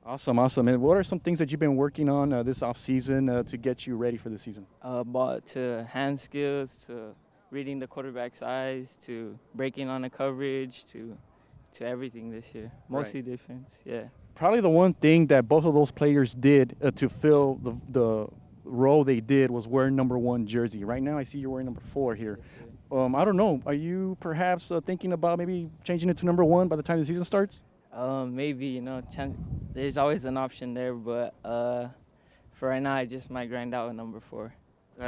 Awesome, awesome. And what are some things that you've been working on this offseason to get you ready for the season? But to hand skills, to reading the quarterback's eyes, to breaking on the coverage, to everything this year. Mostly defense, yeah. Probably the one thing that both of those players did to fill the role they did was wear number 1 jersey. Right now I see you're wearing number 4 here. I don't know. Are you perhaps thinking about maybe changing it to number 1 by the time the season starts? Maybe, you know, there's always an option there, but for right now, I just might grind out with number 4.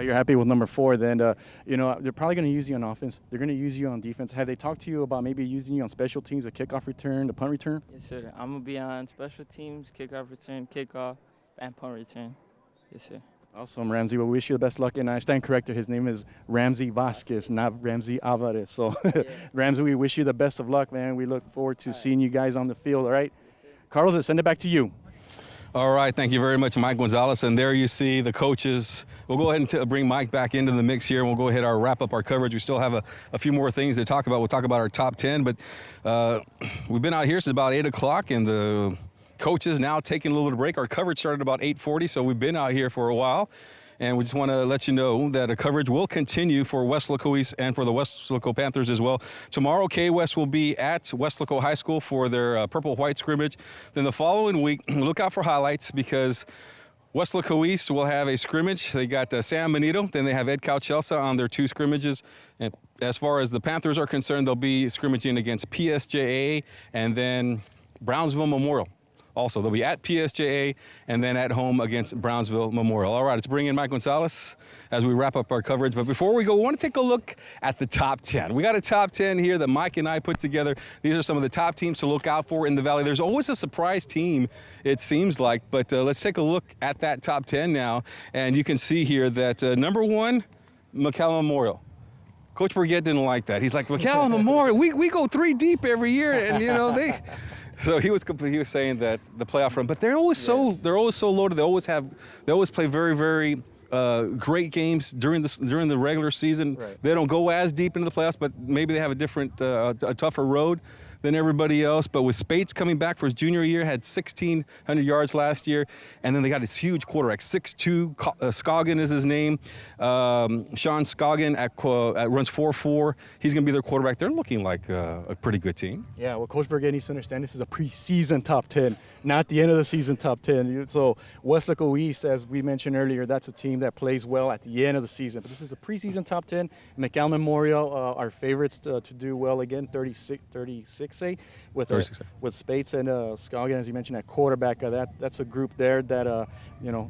You're happy with number 4, then, you know, they're probably going to use you on offense. They're going to use you on defense. Have they talked to you about maybe using you on special teams, a kickoff return, the punt return? Yes, sir. I'm going to be on special teams, kickoff return, kickoff, and punt return. Yes, sir. Awesome, Ramsey. Well, we wish you the best luck. And I stand corrected. His name is Ramsey Vasquez, not Ramsey Alvarez. So, yeah. Ramsey, we wish you the best of luck, man. We look forward to seeing you guys on the field, all right? Carlos, let's send it back to you. All right, thank you very much, Mike Gonzalez. And there you see the coaches. We'll go ahead and bring Mike back into the mix here, and we'll go ahead and wrap up our coverage. We still have a few more things to talk about. We'll talk about our top 10, but we've been out here since about 8 o'clock, and the coaches now taking a little bit of break. Our coverage started about 8:40, so we've been out here for a while. And we just want to let you know that a coverage will continue for Weslaco East and for the Weslaco Panthers as well. Tomorrow, K-West will be at Weslaco High School for their purple-white scrimmage. Then the following week, look out for highlights because Weslaco East will have a scrimmage. They got San Benito. Then they have Ed Calchelsa on their 2 scrimmages. And as far as the Panthers are concerned, they'll be scrimmaging against PSJA and then Brownsville Memorial. Also, they'll be at PSJA and then at home against Brownsville Memorial. All right, let's bring in Mike Gonzalez as we wrap up our coverage. But before we go, we want to take a look at the top 10. We got a top 10 here that Mike and I put together. These are some of the top teams to look out for in the Valley. There's always a surprise team, it seems like. But let's take a look at that top 10 now. And you can see here that number 1, McAllen Memorial. Coach Burgett didn't like that. He's like, McAllen Memorial, we go 3 deep every year. And, you know, they... So he was saying that the playoff run, but they're always so loaded. They always play very, very great games during the regular season. Right. They don't go as deep into the playoffs, but maybe they have a different, a tougher road than everybody else. But with Spates coming back for his junior year, had 1,600 yards last year, and then they got this huge quarterback, 6'2", Scoggin is his name. Sean Scoggin runs 4.4. He's going to be their quarterback. They're looking like a pretty good team. Yeah, well, Coach Burgett needs to understand this is a preseason top 10, not the end of the season top 10. So Weslaco East, as we mentioned earlier, that's a team that plays well at the end of the season. But this is a preseason top 10. McAllen Memorial, our favorites to do well again, 36 with Spates and Scoggin, as you mentioned, at quarterback. That's a group there that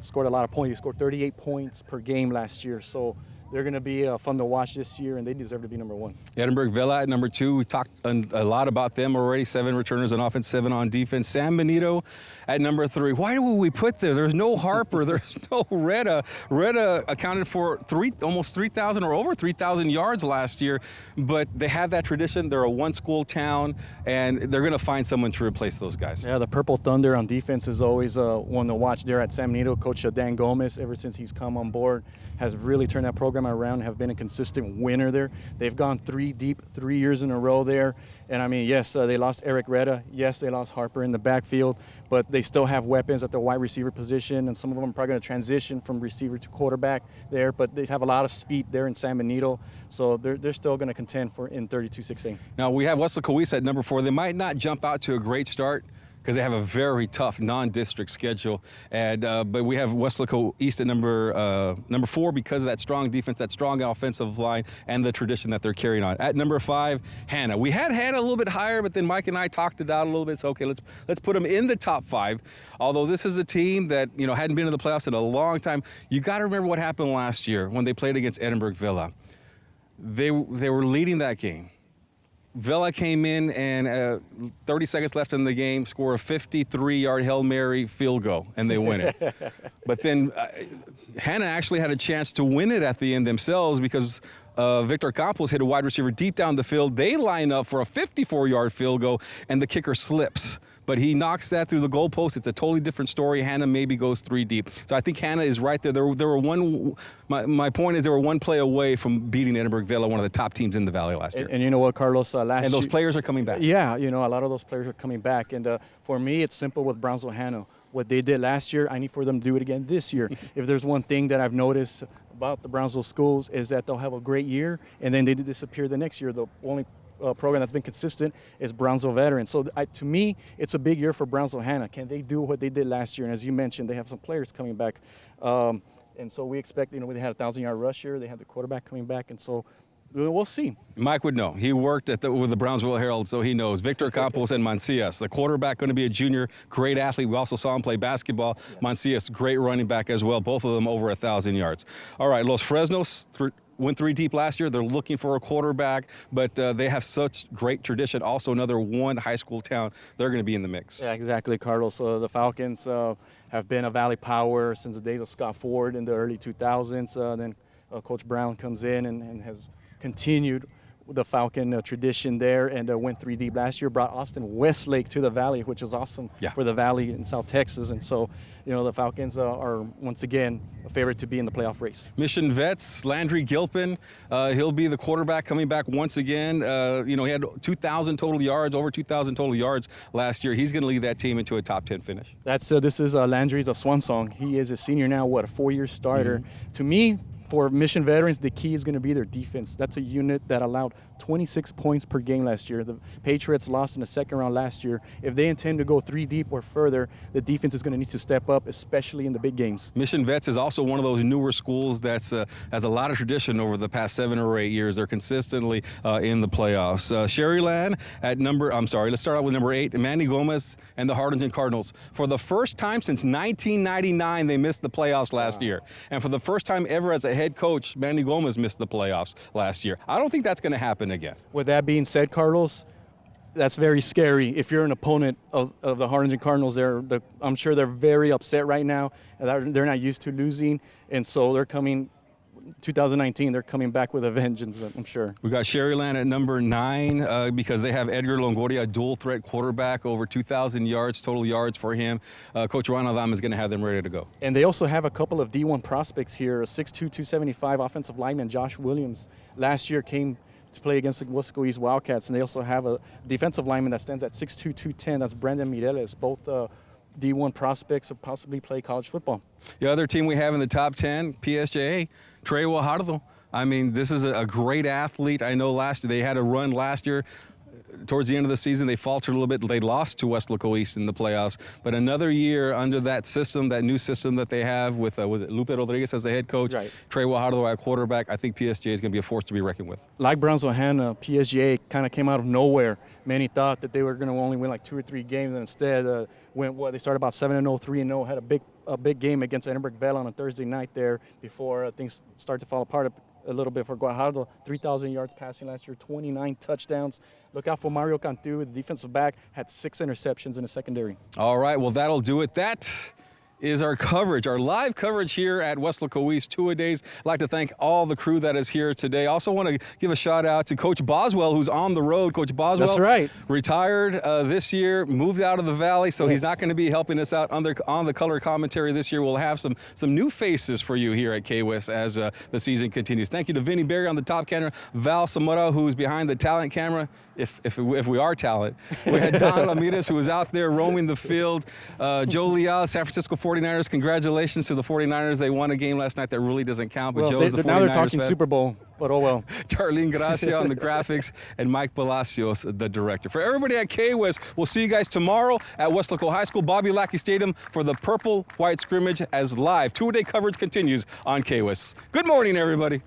scored a lot of points. He scored 38 points per game last year. So they're going to be fun to watch this year, and they deserve to be number 1. Edinburgh Villa at number 2. We talked a lot about them already. 7 returners on offense, 7 on defense. San Benito at number 3. Why do we put there? There's no Harper. There's no Retta. Retta accounted for almost 3,000 or over 3,000 yards last year, but they have that tradition. They're a one-school town, and they're going to find someone to replace those guys. Yeah, the Purple Thunder on defense is always one to watch there at San Benito. Coach Dan Gomez, ever since he's come on board, has really turned that program around, have been a consistent winner there. They've gone 3 deep 3 years in a row there. And, I mean, yes, they lost Eric Retta. Yes, they lost Harper in the backfield. But they still have weapons at the wide receiver position, and some of them are probably going to transition from receiver to quarterback there. But they have a lot of speed there in San Benito. So they're still going to contend in 32-16. Now, we have Weslaco East at number 4. They might not jump out to a great start because they have a very tough non-district schedule. And but we have Weslaco East at number 4 because of that strong defense, that strong offensive line, and the tradition that they're carrying on. At number 5, Hannah. We had Hannah a little bit higher, but then Mike and I talked it out a little bit. So, okay, let's put them in the top 5. Although this is a team that, hadn't been in the playoffs in a long time. You got to remember what happened last year when they played against Edinburgh Villa. They were leading that game. Villa came in and 30 seconds left in the game, score a 53-yard Hail Mary field goal, and they win it. But then Hannah actually had a chance to win it at the end themselves because Victor Campos hit a wide receiver deep down the field. They line up for a 54-yard field goal, and the kicker slips. But he knocks that through the goalpost. It's a totally different story. Hannah maybe goes 3 deep. So I think Hannah is right there. My point is they were one play away from beating Edinburgh Vela, one of the top teams in the Valley last year. And you know what, Carlos? And those players are coming back. Yeah, you know, a lot of those players are coming back. And for me, it's simple with Brownsville Hannah. What they did last year, I need for them to do it again this year. If there's one thing that I've noticed about the Brownsville schools is that they'll have a great year, and then they disappear the next year. The only program that's been consistent is Brownsville Veterans. So to me, it's a big year for Brownsville Hannah. Can they do what they did last year? And as you mentioned, they have some players coming back. And so we expect, you know, they had a 1,000-yard rush here. They had the quarterback coming back. And so we'll see. Mike would know. He worked with the Brownsville Herald, so he knows. Victor Campos and Mancias, the quarterback, going to be a junior, great athlete. We also saw him play basketball. Yes. Mancias, great running back as well. Both of them over 1,000 yards. All right, Los Fresnos went 3 deep last year. They're looking for a quarterback, but they have such great tradition. Also, another one high school town. They're going to be in the mix. Yeah, exactly, Carlos. So the Falcons have been a Valley power since the days of Scott Ford in the early 2000s. Then Coach Brown comes in and has continued the Falcon tradition there, and went 3 deep last year, brought Austin Westlake to the Valley, which is awesome for the Valley in South Texas. And so, you know, the Falcons are once again a favorite to be in the playoff race. Mission Vets, Landry Gilpin, he'll be the quarterback coming back once again. You know, he had 2,000 total yards, over 2,000 total yards last year. He's going to lead that team into a top 10 finish. This is Landry's a swan song. He is a senior now, a 4-year starter. To me, for Mission Veterans, the key is going to be their defense. That's a unit that allowed 26 points per game last year. The Patriots lost in the second round last year. If they intend to go 3 deep or further, the defense is going to need to step up, especially in the big games. Mission Vets is also one of those newer schools that's has a lot of tradition over the past 7 or 8 years. They're consistently in the playoffs. Sherryland at let's start out with number 8, Manny Gomez and the Harlingen Cardinals. For the first time since 1999, they missed the playoffs last year. And for the first time ever as a head coach, Manny Gomez missed the playoffs last year. I don't think that's going to happen again. With that being said, Carlos, that's very scary. If you're an opponent of the Harlingen Cardinals, I'm sure they're very upset right now. They're not used to losing, and so they're coming. 2019, they're coming back with a vengeance, I'm sure. We got Sherryland at number 9 because they have Edgar Longoria, a dual-threat quarterback, over 2,000 yards, total yards for him. Coach Ron Adam is going to have them ready to go. And they also have a couple of D1 prospects here. A 6'2", 275 offensive lineman, Josh Williams, last year came to play against the Weslaco East Wildcats. And they also have a defensive lineman that stands at 6'2", 210. That's Brandon Mireles, both D1 prospects who possibly play college football. The other team we have in the top 10, PSJA, Trey Guajardo. I mean, this is a great athlete. I know they had a run last year. Towards the end of the season, they faltered a little bit. They lost to Weslaco East in the playoffs. But another year under that system, that new system that they have with Lupe Rodriguez as the head coach, right. Trey Guajardo at quarterback, I think PSJA is going to be a force to be reckoned with. Like Brownsville Hannah, PSJA kind of came out of nowhere. Many thought that they were going to only win like 2 or 3 games, and instead they started about 7-0, 3-0, had a big game against Edinburgh Vela on a Thursday night there before things started to fall apart a little bit for Guajardo. 3,000 yards passing last year, 29 touchdowns. Look out for Mario Cantu, the defensive back, had 6 interceptions in the secondary. All right, well, that'll do it. That is our coverage, our live coverage here at Weslaco East Two-A-Days. I'd like to thank all the crew that is here today. Also want to give a shout out to Coach Boswell, who's on the road. Coach Boswell, that's right, retired this year, moved out of the Valley, so he's not going to be helping us out on the color commentary this year. We'll have some new faces for you here at KWES as the season continues. Thank you to Vinny Berry on the top camera, Val Samora, who's behind the talent camera, if we are talent. We had Don Ramirez, who was out there roaming the field. Joe Leal, San Francisco 49ers, congratulations to the 49ers. They won a game last night that really doesn't count, but Joe's the 49ers now they're talking fan. Super Bowl, but oh well. Darlene Gracia on the graphics, and Mike Palacios, the director. For everybody at KWES, we'll see you guys tomorrow at Weslaco High School, Bobby Lackey Stadium for the Purple-White scrimmage as live. Two-a-day coverage continues on KWES. Good morning, everybody.